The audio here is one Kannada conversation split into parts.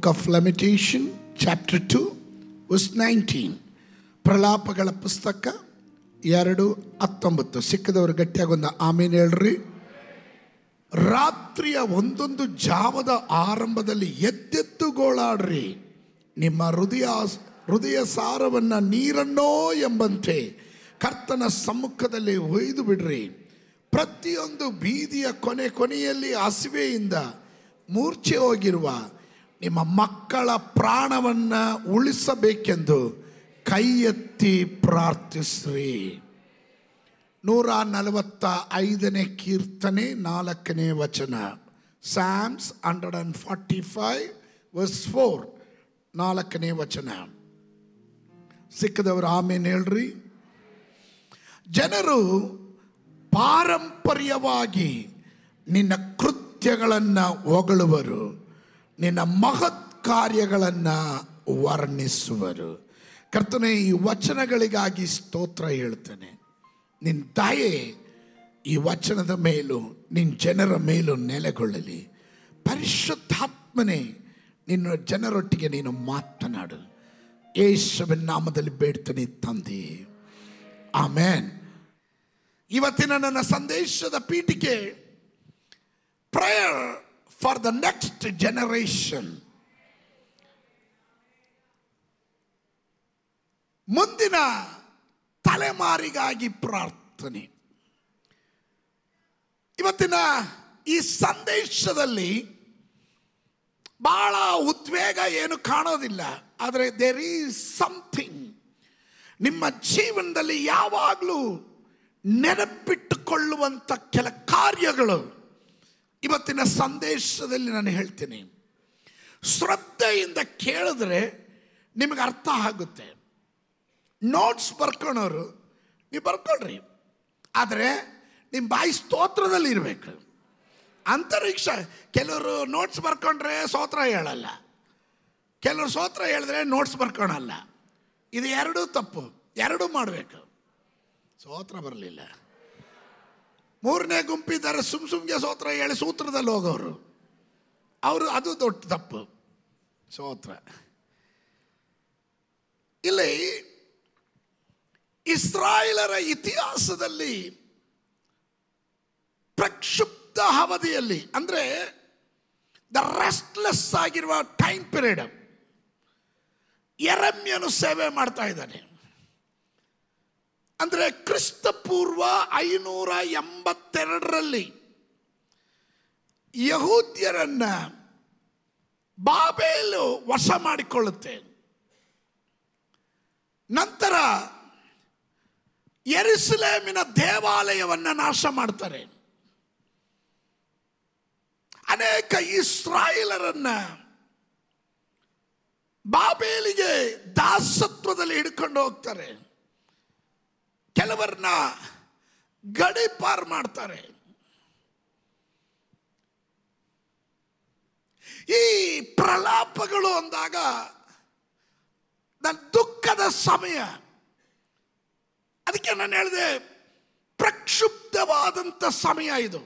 book of Lamentation, chapter 2, verse 19. ಪ್ರಲಾಪಗಳ ಪುಸ್ತಕ 2:19. ಸಿಕ್ಕದವರು ಗಟ್ಟಿಯಾಗೊಂದು ಆಮೇಲೆ ಹೇಳ್ರಿ. ರಾತ್ರಿಯ ಒಂದೊಂದು ಜಾವದ ಆರಂಭದಲ್ಲಿ ಎದ್ದೆದ್ದು ಗೋಳಾಡ್ರಿ. ನಿಮ್ಮ ಹೃದಯ ಸಾರವನ್ನು ನೀರನ್ನೋ ಎಂಬಂತೆ ಕರ್ತನ ಸಮ್ಮುಖದಲ್ಲಿ ಒಯ್ದು ಬಿಡ್ರಿ. ಪ್ರತಿಯೊಂದು ಬೀದಿಯ ಕೊನೆಯಲ್ಲಿ ಹಸಿವೆಯಿಂದ ಮೂರ್ಛೆ ಹೋಗಿರುವ ನಿಮ್ಮ ಮಕ್ಕಳ ಪ್ರಾಣವನ್ನು ಉಳಿಸಬೇಕೆಂದು ಕೈ ಎತ್ತಿ ಪ್ರಾರ್ಥಿಸ್ರಿ. 145ನೇ ಕೀರ್ತನೆ 4ನೇ ವಚನ. Psalms 145 verse 4, 4ನೇ ವಚನ. ಸಿಕ್ಕದವರು ಆಮೇಲೆ ಹೇಳ್ರಿ. ಜನರು ಪಾರಂಪರ್ಯವಾಗಿ ನಿನ್ನ ಕೃತ್ಯಗಳನ್ನು ಹೊಗಳುವರು, ನಿನ್ನ ಮಹತ್ ಕಾರ್ಯಗಳನ್ನು ವರ್ಣಿಸುವರು. ಕರ್ತನೇ, ಈ ವಚನಗಳಿಗಾಗಿ ಸ್ತೋತ್ರ ಹೇಳ್ತೇನೆ. ನಿನ್ನ ದಯೆ ಈ ವಚನದ ಮೇಲೂ ನಿನ್ನ ಜನರ ಮೇಲೂ ನೆಲೆಗೊಳ್ಳಲಿ. ಪರಿಶುದ್ಧಾತ್ಮನೇ, ನಿನ್ನ ಜನರೊಟ್ಟಿಗೆ ನೀನು ಮಾತನಾಡು. ಯೇಸುವಿನ ನಾಮದಲ್ಲಿ ಬೇಡ್ತೇನೆ ತಂದೆ, ಆಮೆನ್. ಇವತ್ತಿನ ನನ್ನ ಸಂದೇಶದ ಪೀಠಿಕೆ prayer for the next generation. ಮುಂದಿನ ತಲೆಮಾರಿಗಾಗಿ ಪ್ರಾರ್ಥನೆ. ಇವತ್ತಿನ ಈ ಸಂದೇಶದಲ್ಲಿ ಬಹಳ ಉದ್ವೇಗ ಏನು ಕಾಣೋದಿಲ್ಲ, ಆದರೆ ದೇರ್ ಈಸ್ ಸಮಥಿಂಗ್ ನಿಮ್ಮ ಜೀವನದಲ್ಲಿ ಯಾವಾಗಲೂ ನೆನಪಿಟ್ಟುಕೊಳ್ಳುವಂಥ ಕೆಲ ಕಾರ್ಯಗಳು ಇವತ್ತಿನ ಸಂದೇಶದಲ್ಲಿ ನಾನು ಹೇಳ್ತೀನಿ. ಶ್ರದ್ಧೆಯಿಂದ ಕೇಳಿದ್ರೆ ನಿಮಗೆ ಅರ್ಥ ಆಗುತ್ತೆ. ನೋಟ್ಸ್ ಬರ್ಕೊಳ್ಳೋರು ನೀವು ಬರ್ಕೊಳ್ರಿ, ಆದರೆ ನಿಮ್ಮ ಬಾಯಿ ಸ್ತೋತ್ರದಲ್ಲಿ ಇರಬೇಕು. ಅಂತರಿಕ್ಷ ಕೆಲವರು ನೋಟ್ಸ್ ಬರ್ಕೊಂಡ್ರೆ ಸ್ತೋತ್ರ ಹೇಳಲ್ಲ, ಕೆಲವರು ಸ್ತೋತ್ರ ಹೇಳಿದ್ರೆ ನೋಟ್ಸ್ ಬರ್ಕೊಳಲ್ಲ. ಇದು ಎರಡೂ ತಪ್ಪು, ಎರಡೂ ಮಾಡಬೇಕು. ಸ್ತೋತ್ರ ಬರಲಿಲ್ಲ. ಮೂರನೇ ಗುಂಪಿದ್ದಾರೆ ಸುಮ್ಗೆ ಸ್ತೋತ್ರ ಹೇಳಿ ಸೂತ್ರದಲ್ಲಿ ಹೋಗೋರು, ಅವರು ಅದು ದೊಡ್ಡ ತಪ್ಪು. ಸ್ತೋತ್ರ ಇಲ್ಲಿ ಇಸ್ರಾಯೇಲರ ಇತಿಹಾಸದಲ್ಲಿ ಪ್ರಕ್ಷುಬ್ಧ ಅವಧಿಯಲ್ಲಿ, ಅಂದರೆ ದ ರೆಸ್ಟ್ಲೆಸ್ ಆಗಿರುವ ಟೈಮ್ ಪೀರಿಯಡ್, ಯೆರೆಮ್ಯನು ಸೇವೆ ಮಾಡ್ತಾ ಇದ್ದಾನೆ. ಅಂದರೆ ಕ್ರಿಸ್ತ ಪೂರ್ವ 582ರಲ್ಲಿ ಯಹೂದ್ಯರನ್ನ ಬಾಬೇಲು ವಶ ಮಾಡಿಕೊಳ್ಳುತ್ತೆ. ನಂತರ ಯೆರೂಸಲೇಮಿನ ದೇವಾಲಯವನ್ನು ನಾಶ ಮಾಡ್ತಾರೆ. ಅನೇಕ ಇಸ್ರಾಯೇಲರನ್ನ ಬಾಬೇಲಿಗೆ ದಾಸತ್ವದಲ್ಲಿ ಹಿಡ್ಕೊಂಡು ಹೋಗ್ತಾರೆ. ಕೆಲವರನ್ನ ಗಡೀಪಾರು ಮಾಡ್ತಾರೆ. ಈ ಪ್ರಲಾಪಗಳು ಅಂದಾಗ ನನ್ನ ದುಃಖದ ಸಮಯ. ಅದಕ್ಕೆ ನಾನು ಹೇಳಿದೆ, ಪ್ರಕ್ಷುಬ್ಧವಾದಂಥ ಸಮಯ ಇದು.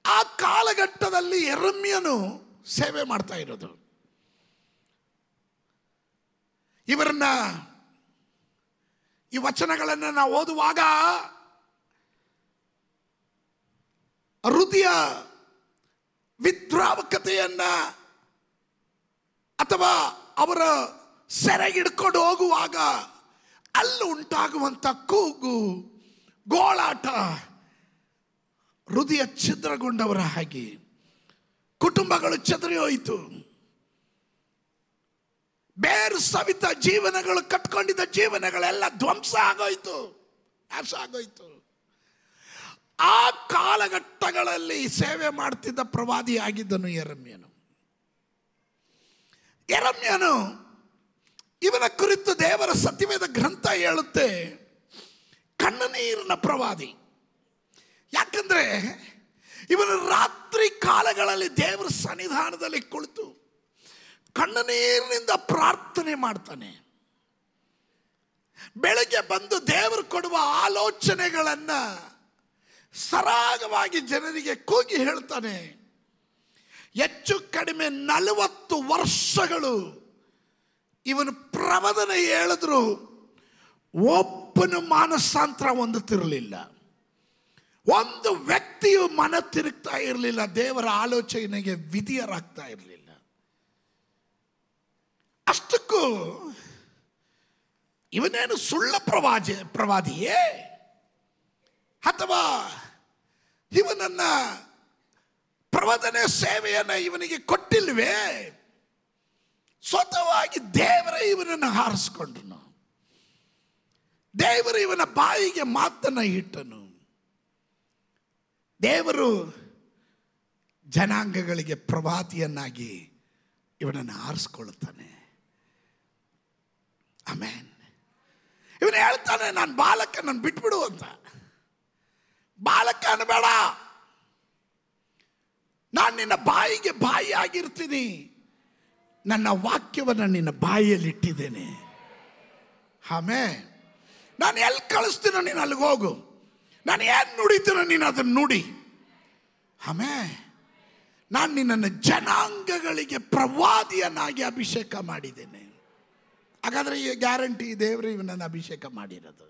ಆ ಕಾಲಘಟ್ಟದಲ್ಲಿ ಯೆರೆಮ್ಯನು ಸೇವೆ ಮಾಡ್ತಾ ಇರೋದು. ಇವರನ್ನ ಈ ವಚನಗಳನ್ನು ನಾವು ಓದುವಾಗ ಹೃದಯ ವಿದ್ರಾವಕತೆಯನ್ನ ಅಥವಾ ಅವರ ಸೆರೆಗಿಡ್ಕೊಂಡು ಹೋಗುವಾಗ ಅಲ್ಲಿ ಉಂಟಾಗುವಂಥ ಕೂಗು, ಗೋಳಾಟ, ಹೃದಯ ಛಿದ್ರಗೊಂಡವರ ಹಾಗೆ ಕುಟುಂಬಗಳು ಚದರಿ ಹೋಯಿತು. ಬೇರು ಸವಿತ ಜೀವನಗಳು, ಕಟ್ಕೊಂಡಿದ್ದ ಜೀವನಗಳೆಲ್ಲ ಧ್ವಂಸ ಆಗೋಯ್ತು, ನಾಶ ಆಗೋಯ್ತು. ಆ ಕಾಲಘಟ್ಟಗಳಲ್ಲಿ ಸೇವೆ ಮಾಡ್ತಿದ್ದ ಪ್ರವಾದಿ ಆಗಿದ್ದನು ಯೆರೆಮ್ಯನು. ಇವನ ಕುರಿತು ದೇವರ ಸತ್ಯವೇದ ಗ್ರಂಥ ಹೇಳುತ್ತೆ, ಕಣ್ಣುನೀರಿನ ಪ್ರವಾದಿ. ಯಾಕಂದ್ರೆ ಇವನು ರಾತ್ರಿ ಕಾಲಗಳಲ್ಲಿ ದೇವರ ಸನ್ನಿಧಾನದಲ್ಲಿ ಕುಳಿತು ಕಣ್ಣುನೀರಿನಿಂದ ಪ್ರಾರ್ಥನೆ ಮಾಡ್ತಾನೆ. ಬೆಳಗ್ಗೆ ಬಂದು ದೇವರು ಕೊಡುವ ಆಲೋಚನೆಗಳನ್ನು ಸರಾಗವಾಗಿ ಜನರಿಗೆ ಕೂಗಿ ಹೇಳ್ತಾನೆ. ಹೆಚ್ಚು ಕಡಿಮೆ 40 ವರ್ಷಗಳು ಇವನು ಪ್ರವಾದನೆ ಹೇಳಿದ್ರು ಒಬ್ಬನು ಮಾನಸಾಂತರ ಹೊಂದುತ್ತಿರಲಿಲ್ಲ. ಒಂದು ವ್ಯಕ್ತಿಯು ಮನ ತಿರುಗ್ತಾ ಇರಲಿಲ್ಲ, ದೇವರ ಆಲೋಚನೆಗೆ ವಿಧಿಯರಾಗ್ತಾ ಇರಲಿಲ್ಲ. ಅಷ್ಟಕ್ಕೂ ಇವನೇನು ಸುಳ್ಳ ಪ್ರವಾದಿಯೇ ಅಥವಾ ಇವನನ್ನ ಪ್ರವಾದನೆ ಸೇವೆಯನ್ನು ಇವನಿಗೆ ಕೊಟ್ಟಿಲ್ವೇ? ಸ್ವತಃವಾಗಿ ದೇವರೇ ಇವನನ್ನು ಹಾರಿಸ್ಕೊಂಡ್ರು. ದೇವರು ಇವನ ಬಾಯಿಗೆ ಮಾತನ್ನ ಇಟ್ಟನು. ದೇವರು ಜನಾಂಗಗಳಿಗೆ ಪ್ರವಾದಿಯನ್ನಾಗಿ ಇವನನ್ನು ಆರಿಸ್ಕೊಳ್ಳುತ್ತಾನೆ. ಆಮೇನ್. ಇವನು ಹೇಳ್ತಾನೆ, ನಾನು ಬಾಲಕ, ನಾನು ಬಿಟ್ಬಿಡು ಅಂತ. ಬಾಲಕ ಅನ್ಬೇಡ, ನಾನು ನಿನ್ನ ಬಾಯಿಗೆ ಬಾಯಿ ಆಗಿರ್ತೀನಿ. ನನ್ನ ವಾಕ್ಯವನ್ನು ನಿನ್ನ ಬಾಯಿಯಲ್ಲಿ ಇಟ್ಟಿದ್ದೇನೆ. ಆಮೇನ್. ನಾನು ಎಲ್ಲಿ ಕಳಿಸ್ತೀನೋ ನೀನು ಅಲ್ಲಿಗೆ ಹೋಗು. ನಾನು ಏನು ನುಡಿತೀನೋ ನೀನು ಅದನ್ನು ನುಡಿ. ಆಮೇನ್. ನಾನು ನಿನ್ನನ್ನು ಜನಾಂಗಗಳಿಗೆ ಪ್ರವಾದಿಯನ್ನಾಗಿ ಅಭಿಷೇಕ ಮಾಡಿದ್ದೇನೆ. ಹಾಗಾದರೆ ಈ ಗ್ಯಾರಂಟಿ ದೇವರು ಇವನನ್ನು ಅಭಿಷೇಕ ಮಾಡಿರೋದು.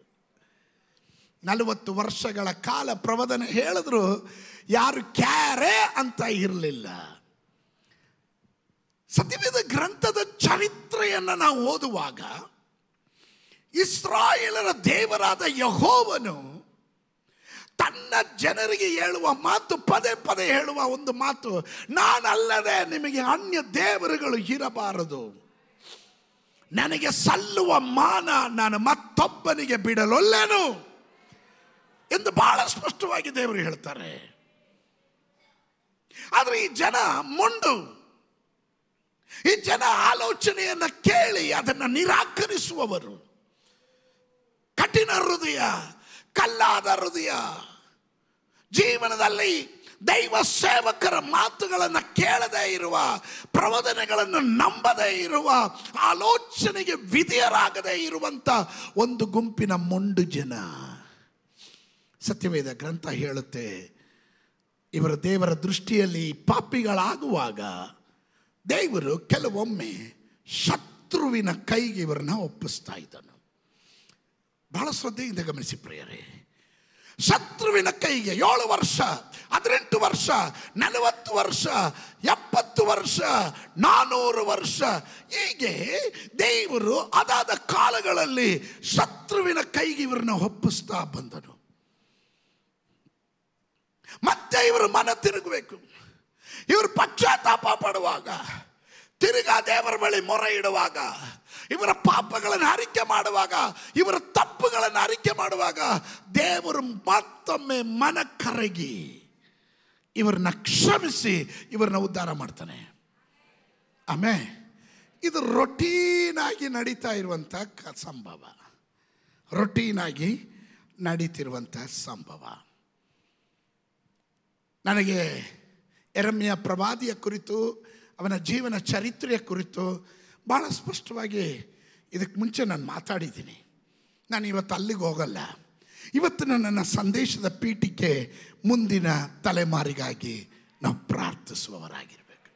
40 ವರ್ಷಗಳ ಕಾಲ ಪ್ರವಾದನೆ ಹೇಳಿದ್ರು ಯಾರು ಕ್ಯಾರೆ ಅಂತ ಇರಲಿಲ್ಲ. ಸತ್ಯವೇದ ಗ್ರಂಥದ ಚರಿತ್ರೆಯನ್ನು ನಾವು ಓದುವಾಗ ಇಸ್ರಾಯೇಲರ ದೇವರಾದ ಯೆಹೋವನು ತನ್ನ ಜನರಿಗೆ ಹೇಳುವ ಮಾತು, ಪದೇ ಪದೇ ಹೇಳುವ ಒಂದು ಮಾತು, ನಾನಲ್ಲದೆ ನಿಮಗೆ ಅನ್ಯ ದೇವರುಗಳು ಇರಬಾರದು. ನನಗೆ ಸಲ್ಲುವ ಮಾನ ನಾನು ಮತ್ತೊಬ್ಬನಿಗೆ ಬಿಡಲೊಲ್ಲೆನು ಎಂದು ಬಹಳ ಸ್ಪಷ್ಟವಾಗಿ ದೇವರು ಹೇಳ್ತಾರೆ. ಆದರೆ ಈ ಜನ ಮೊಂಡು, ಈ ಜನ ಆಲೋಚನೆಯನ್ನು ಕೇಳಿ ಅದನ್ನು ನಿರಾಕರಿಸುವವರು, ಕಠಿಣ ಹೃದಯ, ಕಲ್ಲಾದ ಹೃದಯ, ಜೀವನದಲ್ಲಿ ದೈವ ಸೇವಕರ ಮಾತುಗಳನ್ನು ಕೇಳದೇ ಇರುವ, ಪ್ರವಾದನೆಗಳನ್ನು ನಂಬದೇ ಇರುವ, ಆಲೋಚನೆಗೆ ವಿಧೇಯರಾಗದೇ ಇರುವಂತ ಒಂದು ಗುಂಪಿನ ಮೊಂಡು ಜನ. ಸತ್ಯವೇದ ಗ್ರಂಥ ಹೇಳುತ್ತೆ, ಇವರು ದೇವರ ದೃಷ್ಟಿಯಲ್ಲಿ ಪಾಪಿಗಳಾಗುವಾಗ ದೇವರು ಕೆಲವೊಮ್ಮೆ ಶತ್ರುವಿನ ಕೈಗೆ ಇವರನ್ನ ಒಪ್ಪಿಸ್ತಾ ಇದ್ದನು. ಬಹಳ ಶ್ರದ್ಧೆಯಿಂದ ಗಮನಿಸಿ ಪ್ರಿಯರೇ. ಶತ್ರುವಿನ ಕೈಗೆ 7 ವರ್ಷ, 18 ವರ್ಷ, 40 ವರ್ಷ, 70 ವರ್ಷ, 400 ವರ್ಷ, ಹೀಗೆ ದೇವರು ಅದಾದ ಕಾಲಗಳಲ್ಲಿ ಶತ್ರುವಿನ ಕೈಗೆ ಇವರನ್ನ ಒಪ್ಪಿಸ್ತಾ ಬಂದನು. ಮತ್ತೆ ಇವರು ಮನ ತಿರುಗಬೇಕು. ಇವರು ಪಶ್ಚಾತ್ತಾಪ ಪಡುವಾಗ, ತಿರುಗಾ ದೇವರ ಬಳಿ ಮೊರೆ ಇಡುವಾಗ, ಇವರ ಪಾಪಗಳನ್ನು ಅರಿಕೆ ಮಾಡುವಾಗ, ಇವರ ತಪ್ಪುಗಳನ್ನು ಅರಿಕೆ ಮಾಡುವಾಗ ದೇವರು ಮತ್ತೊಮ್ಮೆ ಮನ ಕರಗಿ ಇವರನ್ನ ಕ್ಷಮಿಸಿ ಇವರನ್ನ ಉದ್ಧಾರ ಮಾಡ್ತಾನೆ. ಆಮೇಲೆ ಇದು ರೊಟೀನ್ ಆಗಿ ನಡೀತಾ ಇರುವಂಥ ಸಂಭವ, ರೊಟೀನ್ ಆಗಿ ನಡೀತಿರುವಂಥ ಸಂಭವ. ನನಗೆ ಯೆರೆಮೀಯ ಪ್ರವಾದಿಯ ಕುರಿತು, ಅವನ ಜೀವನ ಚರಿತ್ರೆಯ ಕುರಿತು ಭಾಳ ಸ್ಪಷ್ಟವಾಗಿ ಇದಕ್ಕೆ ಮುಂಚೆ ನಾನು ಮಾತಾಡಿದ್ದೀನಿ. ನಾನು ಇವತ್ತು ಅಲ್ಲಿಗೆ ಹೋಗಲ್ಲ. ಇವತ್ತು ನನ್ನ ಸಂದೇಶದ ಪೀಠಿಕೆ ಮುಂದಿನ ತಲೆಮಾರಿಗಾಗಿ ನಾವು ಪ್ರಾರ್ಥಿಸುವವರಾಗಿರಬೇಕು.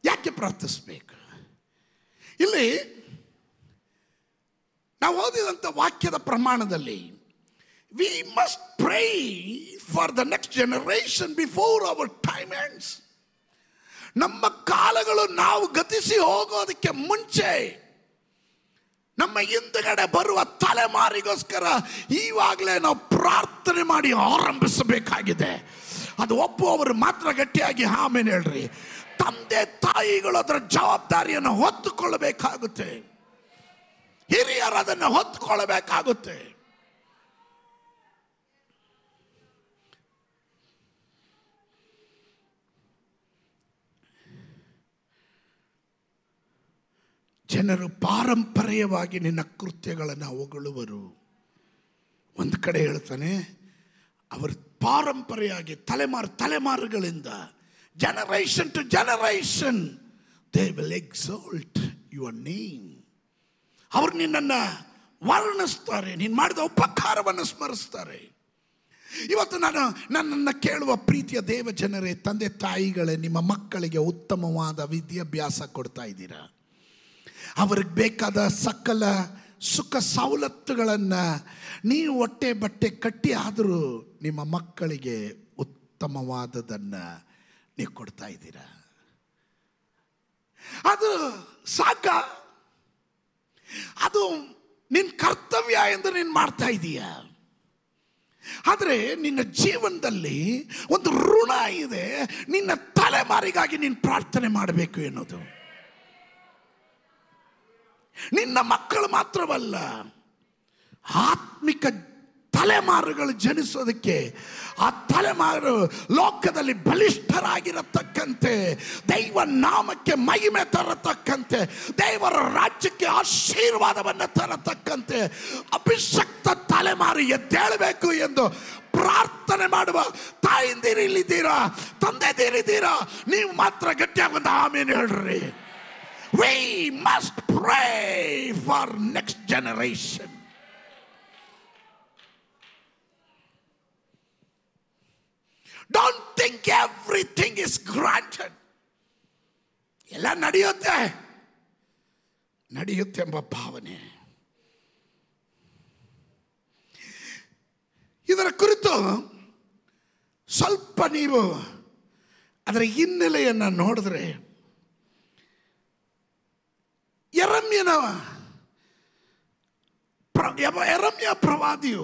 ಯಾಕೆ ಪ್ರಾರ್ಥಿಸಬೇಕು? ಇಲ್ಲಿ ನಾವು ಓದಿದಂಥ ವಾಕ್ಯದ ಪ್ರಮಾಣದಲ್ಲಿ we must pray for the next generation before our time ends. ನಮ್ಮ ಕಾಲಗಳು ನಾವು ಗತಿಸಿ ಹೋಗೋದಕ್ಕೆ ಮುಂಚೆ ನಮ್ಮ ಹಿಂದುಗಡೆ ಬರುವ ತಲೆಮಾರಿಗೋಸ್ಕರ ಈವಾಗಲೇ ನಾವು ಪ್ರಾರ್ಥನೆ ಮಾಡಿ ಆರಂಭಿಸಬೇಕಾಗಿದೆ. ಅದು ಒಪ್ಪುವವರು ಮಾತ್ರ ಗಟ್ಟಿಯಾಗಿ ಆಮೇಲೆ ಹೇಳ್ರಿ. ತಂದೆ ತಾಯಿಗಳು ಅದರ ಜವಾಬ್ದಾರಿಯನ್ನು ಹೊತ್ತುಕೊಳ್ಳಬೇಕಾಗುತ್ತೆ. ಹಿರಿಯರು ಅದನ್ನು ಹೊತ್ತುಕೊಳ್ಳಬೇಕಾಗುತ್ತೆ. ಜನರು ಪಾರಂಪರ್ಯವಾಗಿ ನಿನ್ನ ಕೃತ್ಯಗಳನ್ನು ಹೊಗಳುವರು. ಒಂದು ಕಡೆ ಹೇಳ್ತಾನೆ, ಅವರು ಪಾರಂಪರ್ಯವಾಗಿ ತಲೆಮಾರುಗಳಿಂದ, generation to generation they will exalt your name. ಅವರು ನಿನ್ನನ್ನು ವರ್ಣಿಸ್ತಾರೆ, ನೀನು ಮಾಡಿದ ಉಪಕಾರವನ್ನು ಸ್ಮರಿಸ್ತಾರೆ. ಇವತ್ತು ನನ್ನನ್ನು ಕೇಳುವ ಪ್ರೀತಿಯ ದೇವ ಜನರೇ, ತಂದೆ ತಾಯಿಗಳೇ, ನಿಮ್ಮ ಮಕ್ಕಳಿಗೆ ಉತ್ತಮವಾದ ವಿದ್ಯಾಭ್ಯಾಸ ಕೊಡ್ತಾ ಇದ್ದೀರಾ. ಅವ್ರಿಗೆ ಬೇಕಾದ ಸಕಲ ಸುಖ ಸವಲತ್ತುಗಳನ್ನು ನೀವು ಹೊಟ್ಟೆ ಬಟ್ಟೆ ಕಟ್ಟಿ ಆದರೂ ನಿಮ್ಮ ಮಕ್ಕಳಿಗೆ ಉತ್ತಮವಾದದನ್ನು ನೀವು ಕೊಡ್ತಾ ಇದ್ದೀರಾ. ಅದು ಸಾಕ? ಅದು ನಿನ್ನ ಕರ್ತವ್ಯ ಎಂದು ನೀನು ಮಾಡ್ತಾ ಇದೀಯ. ಆದರೆ ನಿನ್ನ ಜೀವನದಲ್ಲಿ ಒಂದು ಋಣ ಇದೆ, ನಿನ್ನ ತಲೆಮಾರಿಗಾಗಿ ನೀನು ಪ್ರಾರ್ಥನೆ ಮಾಡಬೇಕು ಎನ್ನುವುದು. ನಿನ್ನ ಮಕ್ಕಳು ಮಾತ್ರವಲ್ಲ, ಆತ್ಮಿಕ ತಲೆಮಾರುಗಳು ಜನಿಸೋದಕ್ಕೆ, ಆ ತಲೆಮಾರು ಲೋಕದಲ್ಲಿ ಬಲಿಷ್ಠರಾಗಿರತಕ್ಕಂತೆ, ದೈವ ನಾಮಕ್ಕೆ ಮಹಿಮೆ ತರತಕ್ಕಂತೆ, ದೇವರ ರಾಜ್ಯಕ್ಕೆ ಆಶೀರ್ವಾದವನ್ನು ತರತಕ್ಕಂತೆ ಅಭಿಷಕ್ತ ತಲೆಮಾರು ಎದ್ದೇಳಬೇಕು ಎಂದು ಪ್ರಾರ್ಥನೆ ಮಾಡುವ ತಾಯಿಂದಿರಿಲ್ಲಿದ್ದೀರಾ, ತಂದೆದಿರಿದ್ದೀರಾ, ನೀವು ಮಾತ್ರ ಗಟ್ಟಿಯಾಗಿ ಒಂದು ಆಮೇಲೆ ಹೇಳ್ರಿ. We must pray for next generation. Don't think everything is granted. ಎಲ್ಲ ನಡೆಯುತ್ತೆ ಎಂಬ ಭಾವನೆ. ಇದರ ಕುರಿತು ಸ್ವಲ್ಪ ನೀವು ಅದರ ಹಿನ್ನೆಲೆಯನ್ನು ನೋಡಿದ್ರೆ, ಯೆರೆಮೀಯ ಪ್ರವಾದಿಯು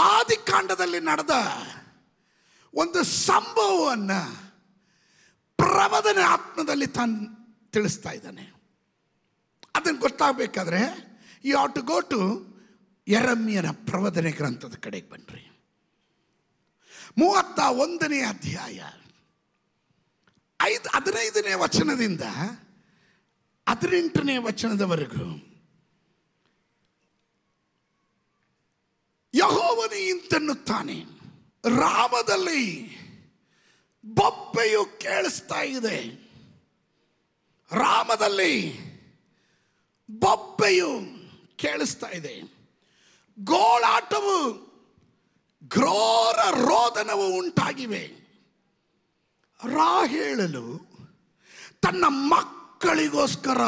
ಆದಿಕಾಂಡದಲ್ಲಿ ನಡೆದ ಒಂದು ಸಂಭವವನ್ನು ಪ್ರವಾದನೆ ಆತ್ಮದಲ್ಲಿ ತಾನು ತಿಳಿಸ್ತಾ ಇದ್ದಾನೆ. ಅದನ್ನು ಗೊತ್ತಾಗಬೇಕಾದ್ರೆ you have to go to ಯೆರೆಮೀಯನ ಪ್ರವಾದನೆ ಗ್ರಂಥದ ಕಡೆಗೆ ಬನ್ನಿರಿ. 31ನೇ ಅಧ್ಯಾಯ 15ನೇ ವಚನದಿಂದ 18ನೇ ವಚನದವರೆಗೂ ಯೆಹೋವನು ಇಂತೆನ್ನುತ್ತಾನೆ, ರಾಮದಲ್ಲಿ ಬೊಬ್ಬೆಯು ಕೇಳಿಸ್ತಾ ಇದೆ. ರಾಮದಲ್ಲಿ ಬೊಬ್ಬೆಯು ಕೇಳಿಸ್ತಾ ಇದೆ. ಗೋಳಾಟವು, ಘೋರ ರೋದನವು ಉಂಟಾಗಿವೆ. ರಾಹೇಲಳು ತನ್ನ ಮಕ್ಕಳಿಗೋಸ್ಕರ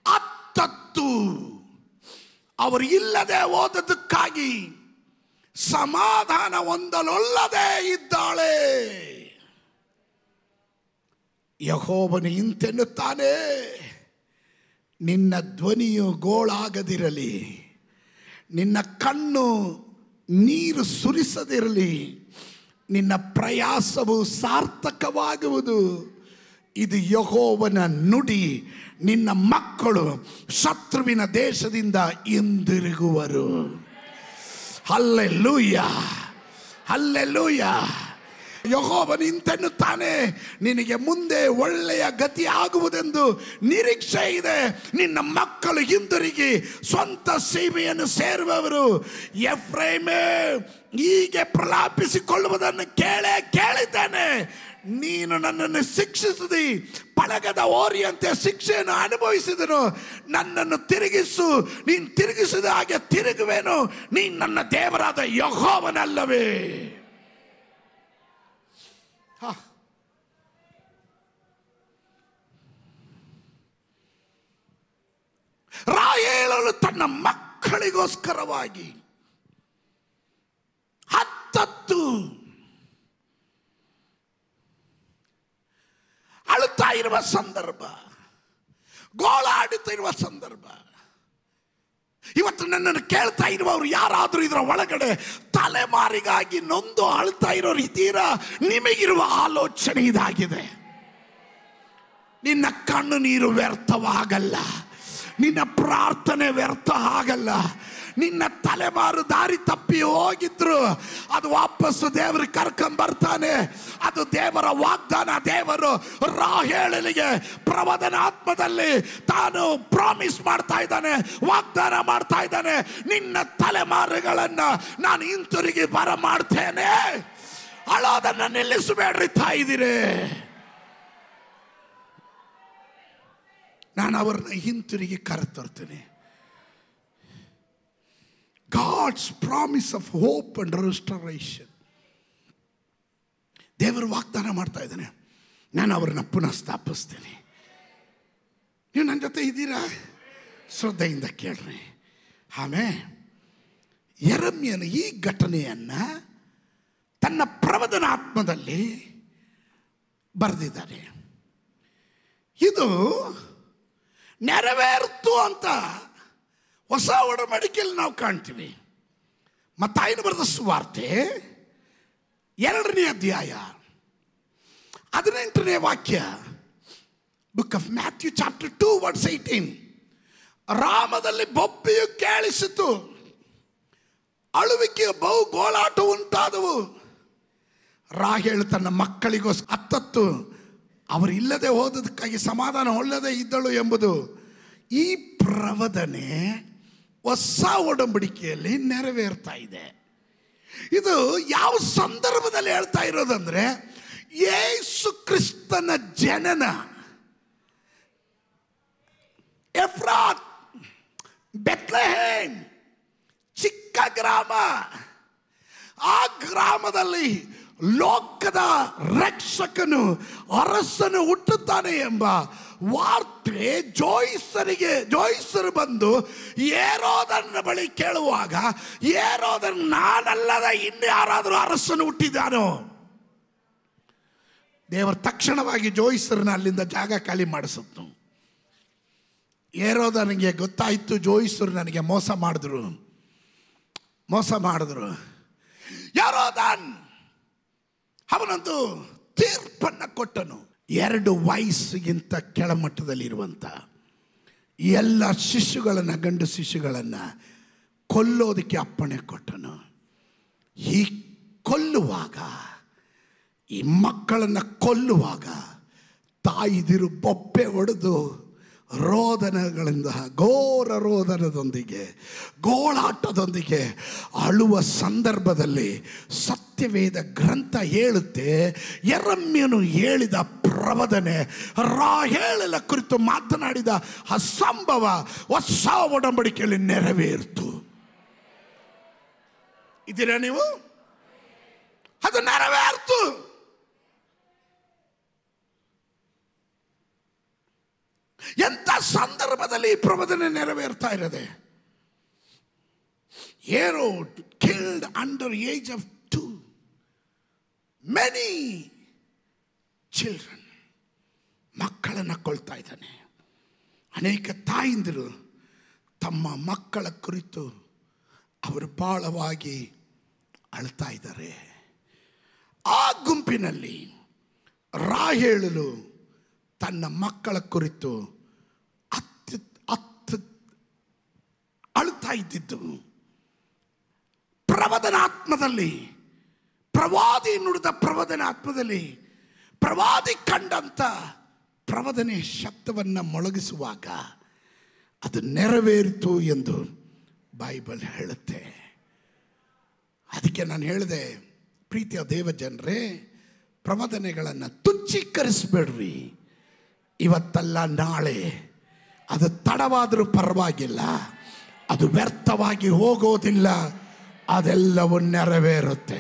ಅತ್ತತ್ತು ಅವರು ಇಲ್ಲದೆ ಹೋದದಕ್ಕಾಗಿ ಸಮಾಧಾನ ಹೊಂದಲೊಲ್ಲದೆ ಇದ್ದಾಳೆ. ಯೆಹೋವನು ಇಂತೆನ್ನುತ್ತಾನೆ, ನಿನ್ನ ಧ್ವನಿಯು ಗೋಳಾಗದಿರಲಿ, ನಿನ್ನ ಕಣ್ಣು ನೀರು ಸುರಿಸದಿರಲಿ, ನಿನ್ನ ಪ್ರಯಾಸವು ಸಾರ್ಥಕವಾಗುವುದು. ಇದು ಯೆಹೋವನ ನುಡಿ. ನಿನ್ನ ಮಕ್ಕಳು ಶತ್ರುವಿನ ದೇಶದಿಂದ ಹಿಂದಿರುಗುವರು. Hallelujah, hallelujah. ಯೆಹೋವನು ಇಂತೆನ್ನುತ್ತಾನೆ, ನಿನಗೆ ಮುಂದೆ ಒಳ್ಳೆಯ ಗತಿ ಆಗುವುದೆಂದು ನಿರೀಕ್ಷೆ ಇದೆ. ನಿನ್ನ ಮಕ್ಕಳು ಹಿಂದಿರುಗಿ ಸ್ವಂತ ಸೀಮೆಯನ್ನು ಸೇರುವವರು. ಎಫ್ರೈಮೇ, ಹೀಗೆ ಪ್ರಲಾಪಿಸಿಕೊಳ್ಳುವುದನ್ನು ಕೇಳಿದ್ದೇನೆ. ನೀನು ನನ್ನನ್ನು ಶಿಕ್ಷಿಸಿದಿ, ಪಳಗದ ಓರಿಯಂತೆ ಶಿಕ್ಷೆಯನ್ನು ಅನುಭವಿಸಿದನು. ನನ್ನನ್ನು ತಿರುಗಿಸು, ನೀನು ತಿರುಗಿಸಿದ ಹಾಗೆ ತಿರುಗುವೆನು. ನೀನು ನನ್ನ ದೇವರಾದ ಯೆಹೋವನಲ್ಲವೇ? ರಾಹೇಲಳು ತನ್ನ ಮಕ್ಕಳಿಗೋಸ್ಕರವಾಗಿ ಹತ್ತತ್ತು ಅಳುತ್ತಾ ಇರುವ ಸಂದರ್ಭ, ಗೋಳಾಡುತ್ತಿರುವ ಸಂದರ್ಭ. ಇವತ್ತು ನನ್ನನ್ನು ಕೇಳ್ತಾ ಇರುವವರು ಯಾರಾದರೂ ಇದರ ಒಳಗಡೆ ತಲೆಮಾರಿಗಾಗಿ ನೊಂದು ಅಳುತ್ತಾ ಇರೋರು ಇದ್ದೀರಾ? ನಿಮಗಿರುವ ಆಲೋಚನೆ ಇದಾಗಿದೆ. ನಿನ್ನ ಕಣ್ಣು ನೀರು ವ್ಯರ್ಥವಾಗಲ್ಲ, ನಿನ್ನ ಪ್ರಾರ್ಥನೆ ವ್ಯರ್ಥ ಆಗಲ್ಲ. ನಿನ್ನ ತಲೆಮಾರು ದಾರಿ ತಪ್ಪಿ ಹೋಗಿದ್ರು ಅದು ವಾಪಸ್ಸು ದೇವರು ಕರ್ಕೊಂಡ್ಬರ್ತಾನೆ. ಅದು ದೇವರ ವಾಗ್ದಾನ. ದೇವರು ರಾಹೇಲಳಿಗೆ ಪ್ರವಾದನ ಆತ್ಮದಲ್ಲಿ ತಾನು ಪ್ರಾಮಿಸ್ ಮಾಡ್ತಾ ಇದ್ದಾನೆ, ವಾಗ್ದಾನ ಮಾಡ್ತಾ ಇದ್ದಾನೆ. ನಿನ್ನ ತಲೆಮಾರುಗಳನ್ನ ನಾನು ಹಿಂತಿರುಗಿ ಬರ ಮಾಡ್ತೇನೆ. ಅಳೋದನ್ನ ನಿಲ್ಲಿಸಬೇಡ್ರಿ ತಾಯಿದಿರೇ. ನಾನು ಅವ್ರನ್ನ ಹಿಂತಿರುಗಿ ಕರೆತರ್ತೇನೆ. God's promise of hope and restoration. ದೇವರು ವಾಗ್ದಾನ ಮಾಡ್ತಾ ಇದ್ದಾನೆ, ನಾನು ಅವ್ರನ್ನ ಪುನಃ ಸ್ಥಾಪಿಸ್ತೇನೆ. ನೀವು ನನ್ನ ಜೊತೆ ಇದ್ದೀರಾ? ಶ್ರದ್ಧೆಯಿಂದ ಕೇಳ್ರಿ. ಆಮೇಲೆ ಯೆರೆಮೀಯನು ಈ ಘಟನೆಯನ್ನು ತನ್ನ ಪ್ರವಚನಾತ್ಮದಲ್ಲಿ ಬರೆದಿದ್ದಾರೆ. ಇದು ನೆರವೇರಿತು ಅಂತ ಹೊಸ ಒಡಂಬಡಿಕೆಯಲ್ಲಿ ನಾವು ಕಾಣ್ತೀವಿ. ಮತ್ತಾಯನು ಬರೆದ ಸುವಾರ್ತೆ 2ನೇ ಅಧ್ಯಾಯ 18ನೇ ವಾಕ್ಯ, book of Matthew chapter 2 verse 18. ರಾಮದಲ್ಲಿ ಬೊಬ್ಬೆಯು ಕೇಳಿಸಿತು, ಅಳುವಿಕೆಯ ಬಹು ಗೋಳಾಟ ಉಂಟಾದವು. ರಾಹೇಳು ತನ್ನ ಮಕ್ಕಳಿಗೋಸ್ಕರ ಅತ್ತತ್ತು ಅವರಿಲ್ಲದೆ ಹೋದದಕ್ಕಾಗಿ ಸಮಾಧಾನ ಹೊಳ್ಳದೆ ಇದ್ದಳು ಎಂಬುದು ಈ ಪ್ರವದನೆ ಹೊಸ ಒಡಂಬಡಿಕೆಯಲ್ಲಿ ನೆರವೇರ್ತಾ ಇದೆ. ಇದು ಯಾವ ಸಂದರ್ಭದಲ್ಲಿ ಹೇಳ್ತಾ ಇರೋದಂದ್ರೆ, ಯೇಸು ಕ್ರಿಸ್ತನ ಜನನ. ಎಫ್ರಾತ್, ಬೆತ್ಲೆಹೇಮ್ ಚಿಕ್ಕ ಗ್ರಾಮ. ಆ ಗ್ರಾಮದಲ್ಲಿ ಲೋಕದ ರಕ್ಷಕನು ಅರಸನು ಹುಟ್ಟುತ್ತಾನೆ ಎಂಬ ವಾರ್ತೆ ಜೋಯಿಸರು ಬಂದು ಹೇರೋದನ ಬಳಿ ಕೇಳುವಾಗ, ಹೇರೋದನ್ ನಾನಲ್ಲದ ಇನ್ಯಾರಾದರೂ ಅರಸನು ಹುಟ್ಟಿದಾನೋ? ದೇವರು ತಕ್ಷಣವಾಗಿ ಜೋಯಿಸರನ್ನ ಅಲ್ಲಿಂದ ಜಾಗ ಖಾಲಿ ಮಾಡಿಸಿದ್ನು. ಹೇರೋದನಿಗೆ ಗೊತ್ತಾಯಿತು, ಜೋಯಿಸರು ನನಗೆ ಮೋಸ ಮಾಡಿದ್ರು. ಹೇರೋದನ್ ಅವನೊಂದು ತೀರ್ಪನ್ನು ಕೊಟ್ಟನು. 2 ವಯಸ್ಸಿಗಿಂತ ಕೆಳಮಟ್ಟದಲ್ಲಿರುವಂಥ ಎಲ್ಲ ಶಿಶುಗಳನ್ನು, ಗಂಡು ಶಿಶುಗಳನ್ನು ಕೊಲ್ಲೋದಕ್ಕೆ ಅಪ್ಪಣೆ ಕೊಟ್ಟನು. ಈ ಕೊಲ್ಲುವಾಗ, ಈ ಮಕ್ಕಳನ್ನು ಕೊಲ್ಲುವಾಗ ತಾಯಿದಿರು ಬೊಬ್ಬೆ ಹೊಡೆದು ರೋದನಗಳಿಂದ, ಘೋರ ರೋದನದೊಂದಿಗೆ, ಗೋಳಾಟದೊಂದಿಗೆ ಅಳುವ ಸಂದರ್ಭದಲ್ಲಿ ಸತ್ಯವೇದ ಗ್ರಂಥ ಹೇಳುತ್ತೆ, ಯೆರೆಮೀಯನು ಹೇಳಿದ ಪ್ರವದನೆ, ರಾಹೇಲಳ ಕುರಿತು ಮಾತನಾಡಿದ ಆ ಸಂಭವ ಹೊಸ ಒಡಂಬಡಿಕೆಯಲ್ಲಿ ನೆರವೇರಿತು. ಇದ್ದೀರಾ ನೀವು? ಅದು ನೆರವೇರಿತು. ಎಂಥ ಸಂದರ್ಭದಲ್ಲಿ ಈ ಪ್ರವಚನ ನೆರವೇರ್ತಾ ಇರದೆ? ಹೇರೋಡ್ killed under age of 2 many children. ಮಕ್ಕಳನ್ನು ಕೊಳ್ತಾ ಇದ್ದಾನೆ. ಅನೇಕ ತಾಯಿಂದರು ತಮ್ಮ ಮಕ್ಕಳ ಕುರಿತು ಅವರು ಬಾಳವಾಗಿ ಅಳ್ತಾ ಇದ್ದಾರೆ. ಆ ಗುಂಪಿನಲ್ಲಿ ರಾಹೇಲಳು ತನ್ನ ಮಕ್ಕಳ ಕುರಿತು ಅಳ್ತಾ ಇದ್ದಿದ್ದು. ಪ್ರವಚನಾತ್ಮದಲ್ಲಿ, ಪ್ರವಾದಿ ನುಡಿದ ಪ್ರವಚನಾತ್ಮದಲ್ಲಿ ಪ್ರವಾದಿ ಕಂಡಂತ ಪ್ರವಚನೆ ಶಬ್ದವನ್ನು ಮೊಳಗಿಸುವಾಗ ಅದು ನೆರವೇರಿತು ಎಂದು ಬೈಬಲ್ ಹೇಳುತ್ತೆ. ಅದಕ್ಕೆ ನಾನು ಹೇಳಿದೆ, ಪ್ರೀತಿಯ ದೇವ ಜನರೇ, ಪ್ರವಚನೆಗಳನ್ನು ತುಚ್ಛೀಕರಿಸಬೇಡ್ರಿ. ಇವತ್ತಲ್ಲ ನಾಳೆ, ಅದು ತಡವಾದರೂ ಪರವಾಗಿಲ್ಲ, ಅದು ವ್ಯರ್ಥವಾಗಿ ಹೋಗೋದಿಲ್ಲ. ಅದೆಲ್ಲವೂ ನೆರವೇರುತ್ತೆ,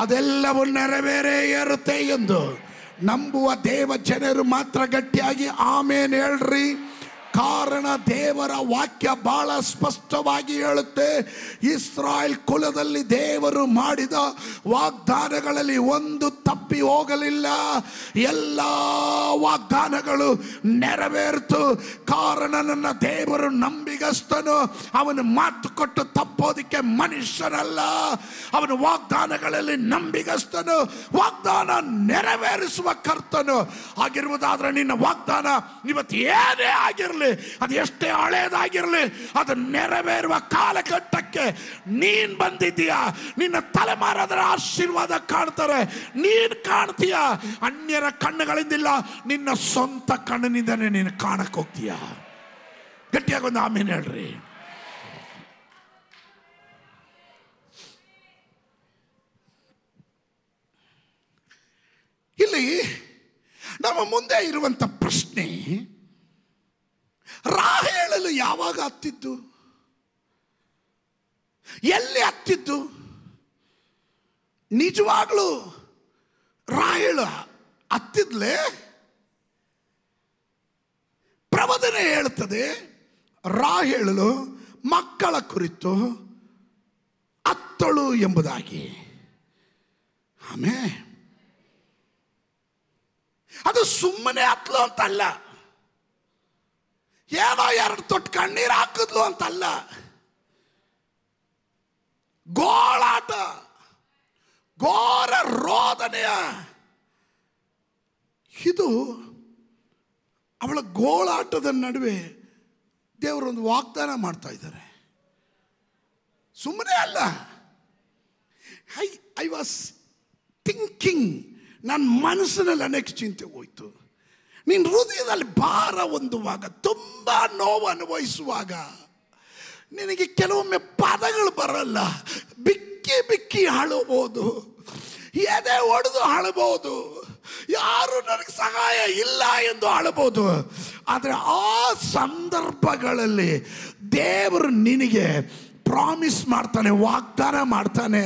ಅದೆಲ್ಲವೂ ನೆರವೇರೇ ಇರುತ್ತೆ ಎಂದು ನಂಬುವ ದೇವ ಜನರು ಮಾತ್ರ ಗಟ್ಟಿಯಾಗಿ ಆಮೇನ್ ಹೇಳ್ರಿ. ಕಾರಣ ದೇವರ ವಾಕ್ಯ ಬಹಳ ಸ್ಪಷ್ಟವಾಗಿ ಹೇಳುತ್ತೆ, ಇಸ್ರಾಯೇಲ್ ಕುಲದಲ್ಲಿ ದೇವರು ಮಾಡಿದ ವಾಗ್ದಾನಗಳಲ್ಲಿ ಒಂದು ತಪ್ಪಿ ಹೋಗಲಿಲ್ಲ. ಎಲ್ಲ ವಾಗ್ದಾನಗಳು ನೆರವೇರಿತು. ಕಾರಣ ನನ್ನ ದೇವರು ನಂಬಿಗಸ್ತನು, ಅವನು ಮಾತು ಕೊಟ್ಟು ತಪ್ಪೋದಿಕ್ಕೆ ಮನುಷ್ಯನಲ್ಲ. ಅವನು ವಾಗ್ದಾನಗಳಲ್ಲಿ ನಂಬಿಗಸ್ತನು, ವಾಗ್ದಾನ ನೆರವೇರಿಸುವ ಕರ್ತನು ಆಗಿರುವುದಾದ್ರೆ ನಿನ್ನ ವಾಗ್ದಾನ ಇವತ್ತು ಏನೇ ಆಗಿರಲಿ, ಅದು ಎಷ್ಟೇ ಹಳೇದಾಗಿರಲಿ, ಅದು ನೆರವೇರುವ ಕಾಲಘಟ್ಟಕ್ಕೆ ನೀನ್ ಬಂದಿದ್ದೀಯಾ. ನಿನ್ನ ತಲೆಮಾರಾದರ ಆಶೀರ್ವಾದ ಕಾಣ್ತಾರೆ, ನೀನ್ ಕಾಣ್ತೀಯ. ಅನ್ಯರ ಕಣ್ಣುಗಳಿಂದಿಲ್ಲ, ನಿನ್ನ ಸ್ವಂತ ಕಣ್ಣಿನಿಂದನೇ ನೀನು ಕಾಣಕ್ ಹೋಗ್ತೀಯ. ಗಟ್ಟಿಯಾಗಿ ಒಂದು ಆಮೇನ್ ಹೇಳ್ರಿ. ಇಲ್ಲಿ ನಮ್ಮ ಮುಂದೆ ಇರುವಂತ ಪ್ರಶ್ನೆ, ರಾಹೇಲಳು ಯಾವಾಗ ಹತ್ತಿದ್ದು? ಎಲ್ಲಿ ಹತ್ತಿದ್ದು? ನಿಜವಾಗ್ಲೂ ರಾಹೇಲು ಹತ್ತಿದ್ಲೇ? ಪ್ರವಾದನೆ ಹೇಳುತ್ತದೆ ರಾಹೇಲು ಮಕ್ಕಳ ಕುರಿತು ಹತ್ತಳು ಎಂಬುದಾಗಿ. ಆಮೇಲೆ ಅದು ಸುಮ್ಮನೆ ಹತ್ತಲು ಅಂತಲ್ಲ, ಏನೋ 2 ತೊಟ್ಟು ಕಣ್ಣೀರು ಹಾಕಿದ್ಲು ಅಂತಲ್ಲ. ಗೋಳಾಟ, ಘೋರ ರೋದನೆಯ ಇದು ಅವಳ ಗೋಳಾಟದ ನಡುವೆ ದೇವರೊಂದು ವಾಗ್ದಾನ ಮಾಡ್ತಾ ಇದ್ದಾರೆ. ಸುಮ್ಮನೆ ಅಲ್ಲ. ಐ ವಾಸ್ ಥಿಂಕಿಂಗ್, ನನ್ನ ಮನಸ್ಸಿನಲ್ಲಿ ಅನೇಕ ಚಿಂತೆ ಹೋಯ್ತು. ನಿನ್ನ ಹೃದಯದಲ್ಲಿ ಭಾರ ಹೊಂದುವಾಗ, ತುಂಬ ನೋವು ಅನುಭವಿಸುವಾಗ ನಿನಗೆ ಕೆಲವೊಮ್ಮೆ ಪದಗಳು ಬರಲ್ಲ. ಬಿಕ್ಕಿ ಬಿಕ್ಕಿ ಅಳಬಹುದು, ಎದೆ ಒಡೆದು ಅಳಬಹುದು, ಯಾರು ನನಗೆ ಸಹಾಯ ಇಲ್ಲ ಎಂದು ಅಳಬಹುದು. ಆದರೆ ಆ ಸಂದರ್ಭಗಳಲ್ಲಿ ದೇವರು ನಿನಗೆ ಪ್ರಾಮಿಸ್ ಮಾಡ್ತಾನೆ, ವಾಗ್ದಾನ ಮಾಡ್ತಾನೆ.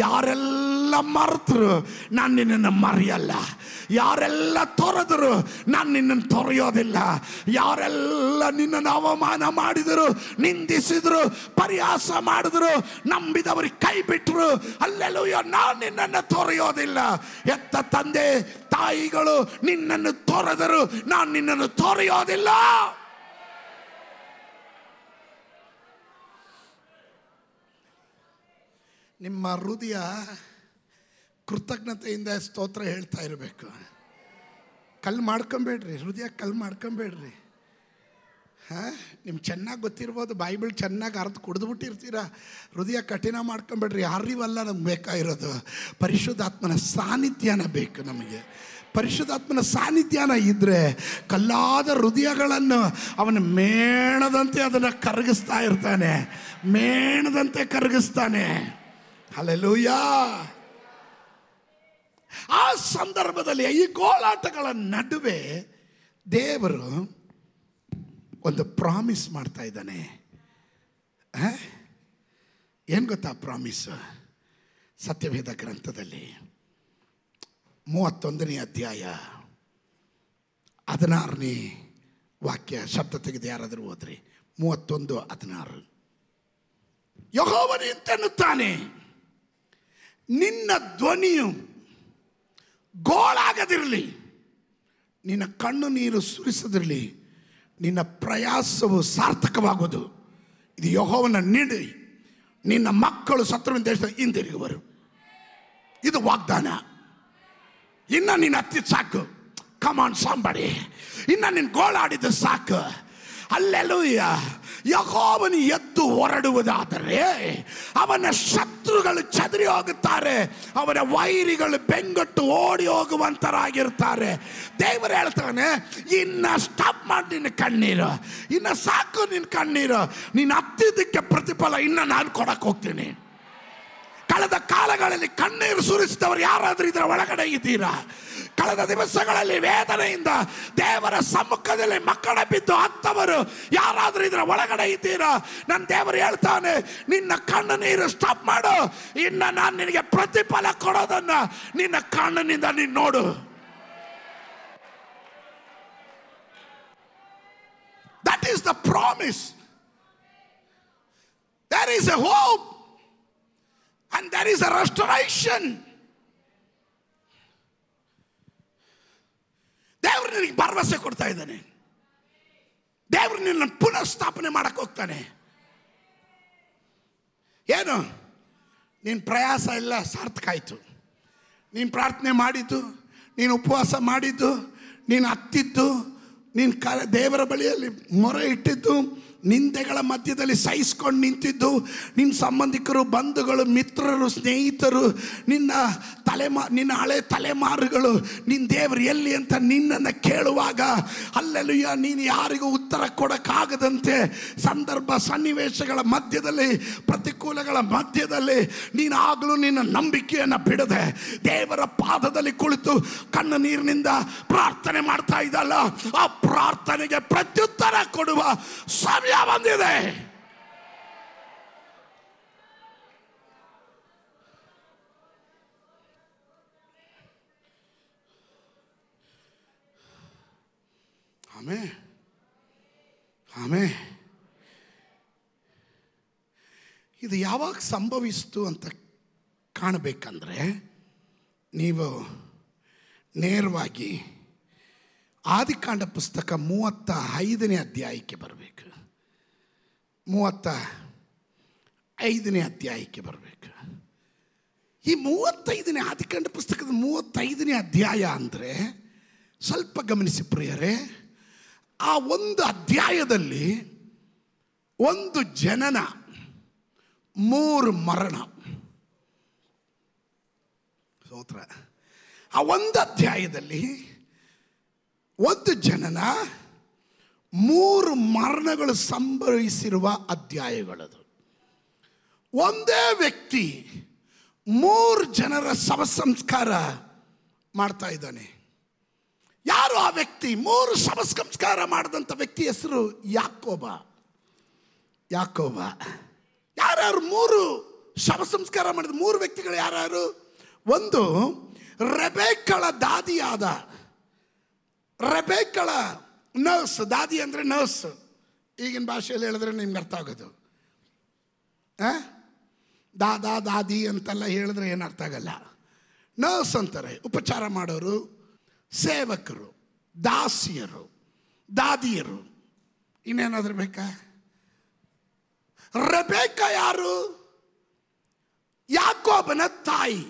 ಯಾರೆಲ್ಲ ಮರೆತರು ನಾನು ನಿನ್ನನ್ನು ಮರೆಯಲ್ಲ, ಯಾರೆಲ್ಲ ತೊರೆದರು ನಾನು ನಿನ್ನನ್ನು ತೊರೆಯೋದಿಲ್ಲ, ಯಾರೆಲ್ಲ ನಿನ್ನನ್ನು ಅವಮಾನ ಮಾಡಿದರು, ನಿಂದಿಸಿದರು, ಪರಿಹಾಸ ಮಾಡಿದರು, ನಂಬಿದವರಿಗೆ ಕೈ ಬಿಟ್ಟರು, ಅಲ್ಲೆಲ್ಲೂಯ್ಯ ನಾನು ನಿನ್ನನ್ನು ತೊರೆಯೋದಿಲ್ಲ. ಎತ್ತ ತಂದೆ ತಾಯಿಗಳು ನಿನ್ನನ್ನು ತೊರೆದರು, ನಾನು ನಿನ್ನನ್ನು ತೊರೆಯೋದಿಲ್ಲ. ನಿಮ್ಮ ಹೃದಯ ಕೃತಜ್ಞತೆಯಿಂದ ಸ್ತೋತ್ರ ಹೇಳ್ತಾ ಇರಬೇಕು. ಕಲ್ಲು ಮಾಡ್ಕೊಂಬೇಡ್ರಿ, ಹೃದಯ ಕಲ್ಲು ಮಾಡ್ಕೊಂಬೇಡ್ರಿ. ನಿಮ್ಗೆ ಚೆನ್ನಾಗಿ ಗೊತ್ತಿರ್ಬೋದು, ಬೈಬಲ್ ಚೆನ್ನಾಗಿ ಅರ್ಥ ಕುಡಿದ್ಬಿಟ್ಟಿರ್ತೀರ. ಹೃದಯ ಕಠಿಣ ಮಾಡ್ಕೊಂಬೇಡ್ರಿ. ಅರಿವಲ್ಲ ನಮ್ಗೆ ಬೇಕಾಗಿರೋದು, ಪರಿಶುದ್ಧಾತ್ಮನ ಸಾನ್ನಿಧ್ಯನ ಬೇಕು ನಮಗೆ. ಪರಿಶುದ್ಧಾತ್ಮನ ಸಾನ್ನಿಧ್ಯನ ಇದ್ದರೆ ಕಲ್ಲಾದ ಹೃದಯಗಳನ್ನು ಅವನ ಮೇಣದಂತೆ ಅದನ್ನು ಕರಗಿಸ್ತಾ ಇರ್ತಾನೆ, ಮೇಣದಂತೆ ಕರಗಿಸ್ತಾನೆ. ಹಲ್ಲೆಲೂಯಾ. ಆ ಸಂದರ್ಭದಲ್ಲಿ ಈ ಗೋಳಾಟಗಳ ನಡುವೆ ದೇವರು ಒಂದು ಪ್ರಾಮಿಸ್ ಮಾಡ್ತಾ ಇದ್ದಾನೆ. ಏನು ಗೊತ್ತಾ ಪ್ರಾಮಿಸ್? ಸತ್ಯವೇದ ಗ್ರಂಥದಲ್ಲಿ 31ನೇ ಅಧ್ಯಾಯ 16ನೇ ವಾಕ್ಯ, ಶಬ್ದ ತೆಗೆದು ಯಾರಾದರೂ ಹೋದ್ರಿ, 31:16. ಯೆಹೋವನು ಇಂತೆನ್ನುತ್ತಾನೆ, ನಿನ್ನ ಧ್ವನಿಯು ಗೋಳಾಗದಿರಲಿ, ನಿನ್ನ ಕಣ್ಣು ನೀರು ಸುರಿಸದಿರಲಿ, ನಿನ್ನ ಪ್ರಯಾಸವು ಸಾರ್ಥಕವಾಗುವುದು. ಇದು ಯೆಹೋವನ ನುಡಿ. ನಿನ್ನ ಮಕ್ಕಳು ಶತ್ರುವಿನ ದೇಶದ ಹಿಂದಿರುಗುವರು. ಇದು ವಾಗ್ದಾನ. ಇನ್ನು ನೀನು ಹತ್ತಿದ ಸಾಕು. ಕಮಾನ್ ಸಾಂಬಾಡಿ, ಇನ್ನು ನೀನು ಗೋಳಾಡಿದ ಸಾಕು. ಹಲ್ಲೆಲೂಯಾ. ಯೆಹೋವನು ಎದ್ದು ಹೊರಡುವುದಾದರೆ ಅವನ ಶತ್ರುಗಳು ಚದರಿ ಹೋಗುತ್ತಾರೆ, ಅವನ ವೈರಿಗಳು ಬೆಂಗಟ್ಟು ಓಡಿ ಹೋಗುವಂತರಾಗಿರ್ತಾರೆ. ದೇವರು ಹೇಳ್ತಾನೆ, ಇನ್ನ ಸ್ಟಾಪ್ ಮಾಡಿ ನಿನ್ನ ಕಣ್ಣೀರು, ಇನ್ನು ಸಾಕು ನಿನ್ನ ಕಣ್ಣೀರು. ನೀನು ಹತ್ತಿದ್ದಕ್ಕೆ ಪ್ರತಿಫಲ ಇನ್ನು ನಾನು ಕೊಡಕ್ಕೆ ಹೋಗ್ತೀನಿ. ಕಳೆದ ಕಾಲಗಳಲ್ಲಿ ಕಣ್ಣೀರು ಸುರಿಸಿದವರು ಯಾರಾದರೂ ಇದರ ಒಳಗಡೆ ಇದ್ದೀರಾ? ಕಳೆದ ದಿವಸಗಳಲ್ಲಿ ವೇದನೆಯಿಂದ ದೇವರ ಸಮ್ಮುಖದಲ್ಲಿ ಮಕ್ಕಳ ಬಿದ್ದು ಹತ್ತವರು ಯಾರಾದರೂ ಇದರ ಒಳಗಡೆ ಇದ್ದೀರಾ? ನನ್ನ ದೇವರು ಹೇಳ್ತಾನೆ, ನಿನ್ನ ಕಣ್ಣು ನೀರು ಸ್ಟಾಪ್ ಮಾಡು, ಇನ್ನು ನಾನು ನಿನಗೆ ಪ್ರತಿಫಲ ಕೊಡೋದನ್ನ ನಿನ್ನ ಕಣ್ಣಿನಿಂದ ನೀನು ನೋಡು. That is the promise. There is a hope and there is a restoration. ದೇವರು ನಿನಗೆ ಭರವಸೆ ಕೊಡ್ತಾ ಇದ್ದಾನೆ. ದೇವರು ನಿನ್ನ ಪುನಃ ಸ್ಥಾಪನೆ ಮಾಡಕ್ಕೆ ಹೋಗ್ತಾನೆ. ಏನು? ನಿನ್ನ ಪ್ರಯಾಸ ಎಲ್ಲ ಸಾರ್ಥಕ ಆಯಿತು. ನೀನು ಪ್ರಾರ್ಥನೆ ಮಾಡಿದ್ದು, ನೀನು ಉಪವಾಸ ಮಾಡಿದ್ದು, ನೀನು ಹತ್ತಿದ್ದು, ನೀನು ದೇವರ ಬಳಿಯಲ್ಲಿ ಮೊರೆ ಇಟ್ಟಿದ್ದು, ನಿಂದೆಗಳ ಮಧ್ಯದಲ್ಲಿ ಸಹಿಸ್ಕೊಂಡು ನಿಂತಿದ್ದು, ನಿನ್ನ ಸಂಬಂಧಿಕರು, ಬಂಧುಗಳು, ಮಿತ್ರರು, ಸ್ನೇಹಿತರು, ನಿನ್ನ ಹಳೆ ತಲೆಮಾರುಗಳು ನಿನ್ನ ದೇವರು ಎಲ್ಲಿ ಅಂತ ನಿನ್ನನ್ನು ಕೇಳುವಾಗ ಅಲ್ಲೆಲ್ಲೂಯ್ಯ ನೀನು ಯಾರಿಗೂ ಉತ್ತರ ಕೊಡೋಕ್ಕಾಗದಂತೆ ಸಂದರ್ಭ ಸನ್ನಿವೇಶಗಳ ಮಧ್ಯದಲ್ಲಿ, ಪ್ರತಿಕೂಲಗಳ ಮಧ್ಯದಲ್ಲಿ ನೀನು ಆಗಲೂ ನಿನ್ನ ನಂಬಿಕೆಯನ್ನು ಬಿಡದೆ ದೇವರ ಪಾದದಲ್ಲಿ ಕುಳಿತು ಕಣ್ಣು ನೀರಿನಿಂದ ಪ್ರಾರ್ಥನೆ ಮಾಡ್ತಾ ಇದ್ದಲ್ಲ, ಆ ಪ್ರಾರ್ಥನೆಗೆ ಪ್ರತ್ಯುತ್ತರ ಕೊಡುವ ಸಮಯ ಬಂದಿದೆ. ಇದು ಯಾವಾಗ ಸಂಭವಿಸ್ತು ಅಂತ ಕಾಣಬೇಕಂದ್ರೆ ನೀವು ನೇರವಾಗಿ ಆದಿಕಾಂಡ ಪುಸ್ತಕ 35ನೇ ಅಧ್ಯಾಯಕ್ಕೆ ಬರಬೇಕು. 35ನೇ ಅಧ್ಯಾಯಕ್ಕೆ ಬರಬೇಕು. ಈ 35ನೇ ಆದಿಕಾಂಡ ಪುಸ್ತಕದ 35ನೇ ಅಧ್ಯಾಯ ಅಂದರೆ ಸ್ವಲ್ಪ ಗಮನಿಸಿ ಪ್ರಿಯರೇ, ಆ ಒಂದು ಅಧ್ಯಾಯದಲ್ಲಿ ಒಂದು ಜನನ, 3 ಮರಣ. ಸ್ತೋತ್ರ. ಆ ಒಂದು ಅಧ್ಯಾಯದಲ್ಲಿ ಒಂದು ಜನನ, 3 ಮರಣಗಳು ಸಂಭವಿಸಿರುವ ಅಧ್ಯಾಯಗಳದು. ಒಂದೇ ವ್ಯಕ್ತಿ 3 ಜನರ ಶವ ಸಂಸ್ಕಾರ ಮಾಡ್ತಾ ಇದ್ದಾನೆ. ಯಾರು ಆ ವ್ಯಕ್ತಿ? 3 ಶವ ಸಂಸ್ಕಾರ ಮಾಡಿದಂಥ ವ್ಯಕ್ತಿ ಹೆಸರು ಯಾಕೋಬ. ಯಾರ್ಯಾರು 3 ಶವ ಸಂಸ್ಕಾರ ಮಾಡಿದ 3 ವ್ಯಕ್ತಿಗಳು ಯಾರ್ಯಾರು? ಒಂದು ರೆಬೆಕ್ಕಳ ದಾದಿಯಾದ, ರೆಬೆಕ್ಕಳ ನರ್ಸ್. ದಾದಿ ಅಂದರೆ ನರ್ಸ್. ಈಗಿನ ಭಾಷೆಯಲ್ಲಿ ಹೇಳಿದ್ರೆ ನಿಮ್ಗೆ ಅರ್ಥ ಆಗೋದು. ದಾದಿ ಅಂತೆಲ್ಲ ಹೇಳಿದ್ರೆ ಏನು ಅರ್ಥ ಆಗಲ್ಲ. ನರ್ಸ್ ಅಂತಾರೆ, ಉಪಚಾರ ಮಾಡೋರು, ಸೇವಕರು, ದಾಸಿಯರು, ದಾದಿಯರು. ಇನ್ನೇನಾದ್ರೂ ಬೇಕಾ? ರೆಬೆಕ್ಕ ಯಾರು? ಯಾಕೋಬನ ತಾಯಿ.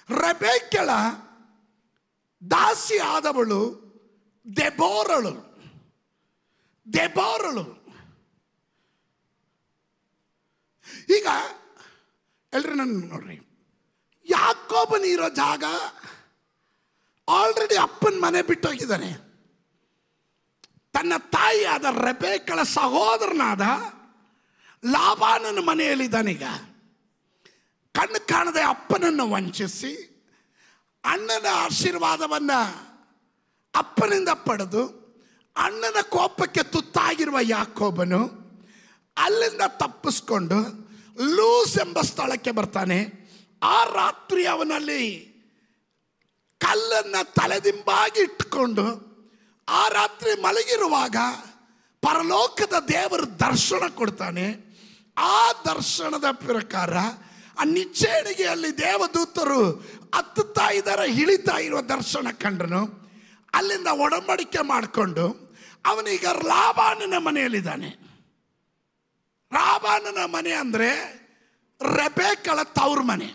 ರೆಬೆಕ್ಕಳ ದಾಸಿ ಆದವಳು ದೆಬೋರಳು. ಈಗ ಎಲ್ರು ನನ್ನ ನೋಡ್ರಿ, ಯಾಕೋಬನಿರೋ ಜಾಗ ಆಲ್ರೆಡಿ ಅಪ್ಪನ ಮನೆ ಬಿಟ್ಟೋಗಿದ್ದಾನೆ. ತನ್ನ ತಾಯಿಯಾದ ರೆಬೆಕ್ಕಳ ಸಹೋದರನಾದ ಲಾಬಾನನ ಮನೆಯಲ್ಲಿದ್ದಾನೀಗ. ಕಣ್ಣು ಕಾಣದೆ ಅಪ್ಪನನ್ನು ವಂಚಿಸಿ ಅಣ್ಣನ ಆಶೀರ್ವಾದವನ್ನು ಅಪ್ಪನಿಂದ ಪಡೆದು ಅಣ್ಣನ ಕೋಪಕ್ಕೆ ತುತ್ತಾಗಿರುವ ಯಾಕೋಬನು ಅಲ್ಲಿಂದ ತಪ್ಪಿಸ್ಕೊಂಡು ಲೂಸ್ ಎಂಬ ಸ್ಥಳಕ್ಕೆ ಬರ್ತಾನೆ. ಆ ರಾತ್ರಿ ಅವನಲ್ಲಿ ಕಲ್ಲನ್ನು ತಲೆದಿಂಬಾಗಿ ಇಟ್ಕೊಂಡು ಆ ರಾತ್ರಿ ಮಲಗಿರುವಾಗ ಪರಲೋಕದ ದೇವರು ದರ್ಶನ ಕೊಡ್ತಾನೆ. ಆ ದರ್ಶನದ ಪ್ರಕಾರ ಆ ನಿಚ್ಚೇಣಿಗೆಯಲ್ಲಿ ದೇವದೂತರು ಹತ್ತುತ್ತಾ ಇದ್ದಾರೆ, ಇಳಿತಾ ಇರುವ ದರ್ಶನ ಕಂಡನು. ಅಲ್ಲಿಂದ ಒಡಂಬಡಿಕೆ ಮಾಡಿಕೊಂಡು ಅವನೀಗ ಲಾಬಾನನ ಮನೆಯಲ್ಲಿದ್ದಾನೆ. ಲಾಬಾನನ ಮನೆ ಅಂದರೆ ರೆಬೆಕ್ಕಳ ತವ್ರ ಮನೆ.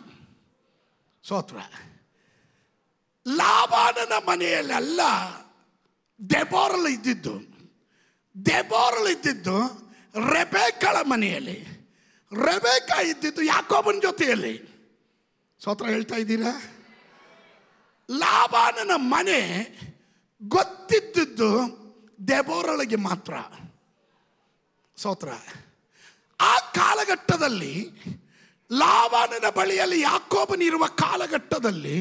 ಸ್ತೋತ್ರ. ಲಾಬಾನನ ಮನೆಯಲ್ಲೆಲ್ಲ ದೆಬೋರಳು ಇದ್ದಿದ್ದು ರೆಬೆಕ್ಕಳ ಮನೆಯಲ್ಲಿ. ರೆಬೆಕ್ಕ ಇದ್ದಿದ್ದು ಯಾಕೋಬನ ಜೊತೆಯಲ್ಲಿ. ಸ್ತೋತ್ರ ಹೇಳ್ತಾ ಇದ್ದೀರಾ? ಲಾಬಾನನ ಮನೆ ಗೊತ್ತಿದ್ದು ದೆಬೋರಳಿಗೆ ಮಾತ್ರ. ಸ್ತೋತ್ರ. ಆ ಕಾಲಘಟ್ಟದಲ್ಲಿ ಲಾಬಾನನ ಬಳಿಯಲ್ಲಿ ಯಾಕೋಬನಿರುವ ಕಾಲಘಟ್ಟದಲ್ಲಿ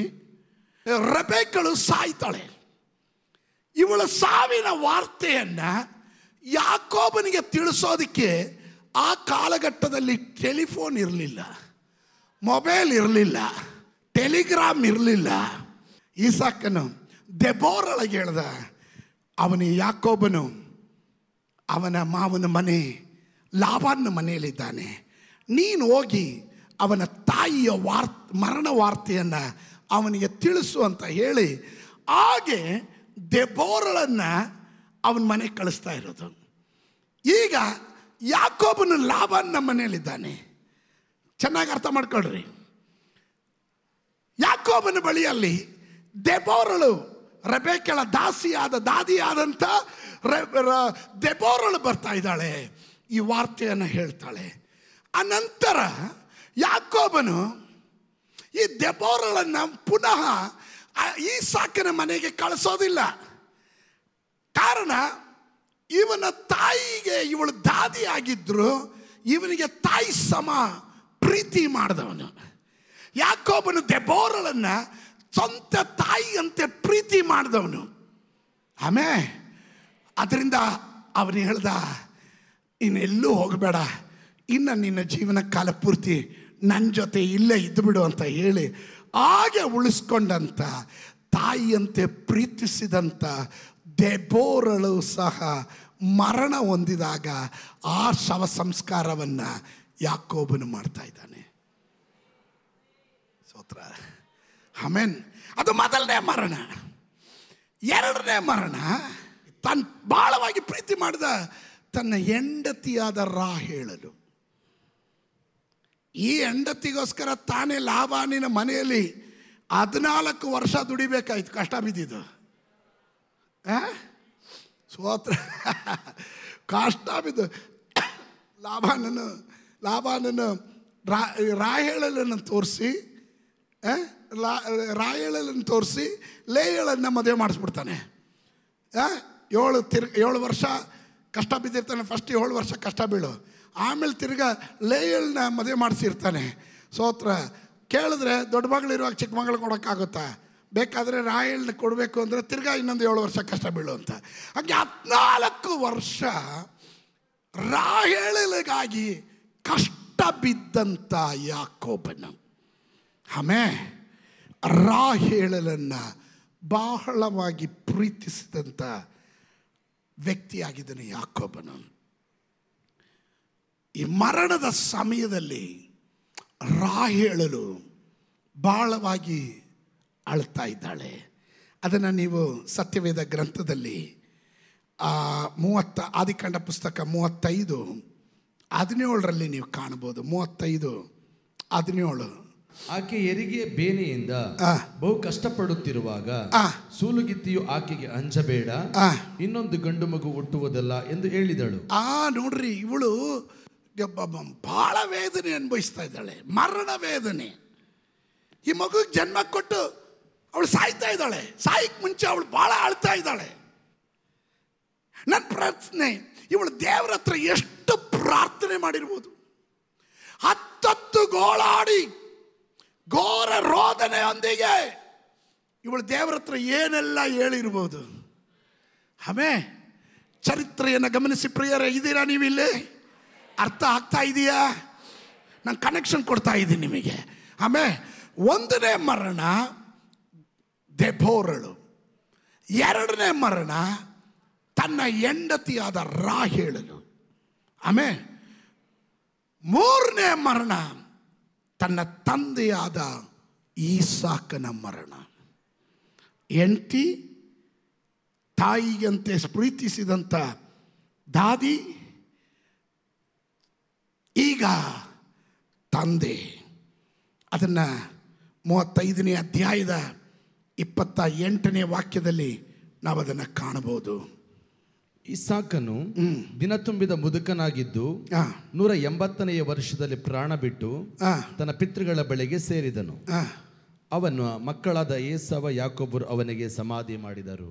ರೆಬೆಕ್ಕಳು ಸಾಯ್ತಾಳೆ. ಇವಳ ಸಾವಿನ ವಾರ್ತೆಯನ್ನ ಯಾಕೋಬನಿಗೆ ತಿಳಿಸೋದಕ್ಕೆ ಆ ಕಾಲಘಟ್ಟದಲ್ಲಿ ಟೆಲಿಫೋನ್ ಇರಲಿಲ್ಲ, ಮೊಬೈಲ್ ಇರಲಿಲ್ಲ, ಟೆಲಿಗ್ರಾಮ್ ಇರಲಿಲ್ಲ. ಈಸಾಕನು ದೆಬೋರಳಿಗೆ ಹೇಳ್ದ, ಯಾಕೋಬನು ಅವನ ಮಾವನ ಮನೆ ಲಾಬಾನನ ಮನೆಯಲ್ಲಿದ್ದಾನೆ, ನೀನು ಹೋಗಿ ಅವನ ತಾಯಿಯ ಮರಣ ವಾರ್ತೆಯನ್ನು ಅವನಿಗೆ ತಿಳಿಸು ಅಂತ ಹೇಳಿ ಹಾಗೆ ದೆಬೋರಳನ್ನು ಅವನ ಮನೆಗೆ ಕಳಿಸ್ತಾ ಇರೋದು. ಈಗ ಯಾಕೋಬನು ಲಾಬಾನನ ಮನೆಯಲ್ಲಿದ್ದಾನೆ. ಚೆನ್ನಾಗಿ ಅರ್ಥ ಮಾಡ್ಕೊಳ್ರಿ. ಯಾಕೋಬನ ಬಳಿಯಲ್ಲಿ ದೆಬೋರಳು, ರೆಬೆಕ್ಕಳ ದಾದಿಯಾದಂಥ ದೆಬೋರಳು ಬರ್ತಾ ಇದ್ದಾಳೆ, ಈ ವಾರ್ತೆಯನ್ನು ಹೇಳ್ತಾಳೆ. ಅನಂತರ ಯಾಕೋಬನು ಈ ದೆಬೋರಳನ್ನು ಪುನಃ ಈಸಾಕನ ಮನೆಗೆ ಕಳಿಸೋದಿಲ್ಲ. ಕಾರಣ, ಇವನ ತಾಯಿಗೆ ಇವಳು ದಾದಿ ಆಗಿದ್ರು, ಇವನಿಗೆ ತಾಯಿ ಸಮ ಪ್ರೀತಿ ಮಾಡಿದವನು. ಯಾಕೋಬನು ದೆಬೋರಳನ್ನು ಸ್ವಂತ ತಾಯಿಯಂತೆ ಪ್ರೀತಿ ಮಾಡಿದವನು. ಅದರಿಂದ ಅವನು ಹೇಳ್ದ, ಇನ್ನೆಲ್ಲೂ ಹೋಗಬೇಡ, ಇನ್ನು ನಿನ್ನ ಜೀವನ ಕಾಲ ಪೂರ್ತಿ ನನ್ನ ಜೊತೆ ಇಲ್ಲೇ ಇದ್ದುಬಿಡು ಅಂತ ಹೇಳಿ ಹಾಗೆ ಉಳಿಸ್ಕೊಂಡಂಥ ತಾಯಿಯಂತೆ ಪ್ರೀತಿಸಿದಂಥ ದೆಬೋರಳು ಸಹ ಮರಣ ಹೊಂದಿದಾಗ ಆ ಶವ ಸಂಸ್ಕಾರವನ್ನು ಯಾಕೋಬನು ಮಾಡ್ತಾ ಇದ್ದಾನೆ. ಸ್ತೋತ್ರ. ಆಮೆನ್. ಅದು ಮೊದಲನೇ ಮರಣ. ಎರಡನೇ ಮರಣ, ತಾನು ಬಹಳವಾಗಿ ಪ್ರೀತಿ ಮಾಡಿದ ತನ್ನ ಹೆಂಡತಿಯಾದ ರಾಹೇಳಲು. ಈ ಹೆಂಡತಿಗೋಸ್ಕರ ತಾನೇ ಲಾಬಾನನ ಮನೆಯಲ್ಲಿ 14 ವರ್ಷ ದುಡಿಬೇಕಾಯ್ತು, ಕಷ್ಟ ಬಿದ್ದಿದ್ದು. ಸ್ತೋತ್ರ. ಕಷ್ಟ ಬಿದ್ದು ಲಾಬಾನನು ರಾಹೇಳನ್ನು ತೋರಿಸಿ ಲೇಯಳನ್ನು ಮದುವೆ ಮಾಡಿಸ್ಬಿಡ್ತಾನೆ. 7 ವರ್ಷ ಕಷ್ಟ ಬಿದ್ದಿರ್ತಾನೆ. ಫಸ್ಟ್ 7 ವರ್ಷ ಕಷ್ಟ ಬೀಳು, ಆಮೇಲೆ ತಿರ್ಗಾ ಲೇಯಳನ್ನ ಮದುವೆ ಮಾಡಿಸಿರ್ತಾನೆ. ಸ್ತೋತ್ರ. ಕೇಳಿದ್ರೆ ದೊಡ್ಡ ಮಗಳಿರುವಾಗ ಚಿಕ್ಕ ಮಗಳು ಕೊಡೋಕ್ಕಾಗುತ್ತಾ? ಬೇಕಾದರೆ ರಾಹೇಳನ್ನ ಕೊಡಬೇಕು ಅಂದರೆ ತಿರ್ಗಾ ಇನ್ನೊಂದು 7 ವರ್ಷ ಕಷ್ಟ ಬೀಳು ಅಂತ. ಹಾಗೆ 14 ವರ್ಷ ರಾಹೇಳಗಾಗಿ ಕಷ್ಟ ಬಿದ್ದಂಥ ಯಾಕೋಬನು ಆಮೇಲೆ ರಾಹೇಳನ್ನು ಬಹಳವಾಗಿ ಪ್ರೀತಿಸಿದಂಥ ವ್ಯಕ್ತಿಯಾಗಿದ್ದಾನೆ ಯಾಕೋಬನು. ಈ ಮರಣದ ಸಮಯದಲ್ಲಿ ರಾಹೇಳಲು ಬಹಳವಾಗಿ ಅಳ್ತಾ ಇದ್ದಾಳೆ. ಅದನ್ನು ನೀವು ಸತ್ಯವೇದ ಗ್ರಂಥದಲ್ಲಿ 30 ಆದಿಕಾಂಡ ಪುಸ್ತಕ 35:17 ನೀವು ಕಾಣಬಹುದು. 35:17. ಆಕೆ ಹೆರಿಗೆ ಬೇನೆಯಿಂದ ಬಹು ಕಷ್ಟಪಡುತ್ತಿರುವಾಗ ಸೂಲುಗಿತ್ತಿಯು ಆಕೆಗೆ ಅಂಜಬೇಡ, ಇನ್ನೊಂದು ಗಂಡು ಮಗು ಹುಟ್ಟುವುದಲ್ಲ ಎಂದು ಹೇಳಿದಳು. ನೋಡ್ರಿ, ಇವಳು ಬಹಳ ವೇದನೆ ಅನುಭವಿಸ್ತಾ ಇದ್ದಾಳೆ, ಮರಣ ವೇದನೆ. ಈ ಮಗುಗೆ ಜನ್ಮ ಕೊಟ್ಟು ಅವಳು ಸಾಯ್ತಾ ಇದ್ದಾಳೆ. ಸಾಯಕ್ಕೆ ಮುಂಚೆ ಅವಳು ಬಹಳ ಅಳ್ತಾ ಇದ್ದಾಳೆ. ನನ್ನ ಪ್ರಶ್ನೆ, ಇವಳು ದೇವರ ಹತ್ರ ಎಷ್ಟು ಪ್ರಾರ್ಥನೆ ಮಾಡಿರ್ಬೋದು? 10 ಗೋಳಾಡಿ ಘೋರ ರೋದನೆಯೊಂದಿಗೆ ಇವಳು ದೇವರ ಹತ್ರ ಏನೆಲ್ಲ ಹೇಳಿರ್ಬೋದು. ಚರಿತ್ರೆಯನ್ನು ಗಮನಿಸಿ ಪ್ರಿಯರೇ, ಇದ್ದೀರಾ ನೀವಿಲ್ಲಿ? ಅರ್ಥ ಆಗ್ತಾ ಇದೆಯಾ? ನಾನು ಕನೆಕ್ಷನ್ ಕೊಡ್ತಾ ಇದ್ದೀನಿ ನಿಮಗೆ. ಒಂದನೇ ಮರಣ ದೆಬೋರಳು, ಎರಡನೇ ಮರಣ ತನ್ನ ಹೆಂಡತಿಯಾದ ರಾಹೇಳಲು, ಮೂರನೇ ಮರಣ ತನ್ನ ತಂದೆಯಾದ ಈಸಾಕನ ಮರಣ. ಹೆಂಡತಿ ತಾಯಿಯಂತೆ ಪ್ರೀತಿಸಿದಂಥ ದಾದಿ, ಈಗ ತಂದೆ. ಅದನ್ನು 35ನೇ ಅಧ್ಯಾಯದ 28ನೇ ವಾಕ್ಯದಲ್ಲಿ ನಾವು ಅದನ್ನು ಕಾಣಬಹುದು. ಇಸಾಕನು ದಿನ ತುಂಬಿದ ಮುದುಕನಾಗಿದ್ದು 180ನೆಯ ವರ್ಷದಲ್ಲಿ ಪ್ರಾಣ ಬಿಟ್ಟು ತನ್ನ ಪಿತೃಗಳ ಬಳಿಗೆ ಸೇರಿದನು. ಅವನು ಮಕ್ಕಳಾದ ಏಸಾವ, ಯಾಕೋಬರು ಅವನಿಗೆ ಸಮಾಧಿ ಮಾಡಿದರು.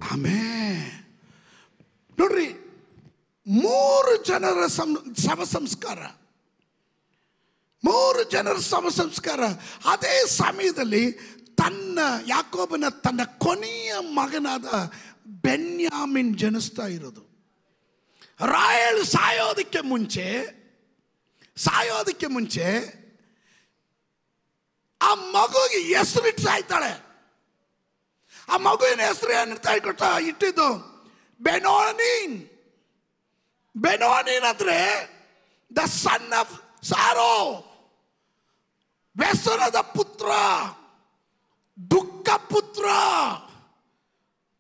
ನೋಡ್ರಿ, 3 ಜನರ ಶವ ಸಂಸ್ಕಾರ, 3 ಜನರ ಶವ ಸಂಸ್ಕಾರ. ಅದೇ ಸಮಯದಲ್ಲಿ ಯಾಕೋಬನ ತನ್ನ ಕೊನೆಯ ಮಗನಾದ ಬೆನ್ಯಾಮಿನ್ ಜನಿಸ್ತಾ ಇರೋದು. ರಾಹೇಲ್ ಸಾಯೋದಕ್ಕೆ ಮುಂಚೆ ಆ ಮಗುವಿಗೆ ಹೆಸರಿಟ್ಟು ಸಾಯ್ತಾಳೆ. ಆ ಮಗುವಿನ ಹೆಸರು ಏನಿರ್ತಾ ಇಟ್ಟಿದ್ದು ಬೆನೋನಿನ್. ಬೆನೋನಿನ್ ಅಂದ್ರೆ ದ ಸನ್ ಆಫ್ ಸಾರೋ, ವ್ಯಸನದ ಪುತ್ರ, ದುಃಖ ಪುತ್ರ,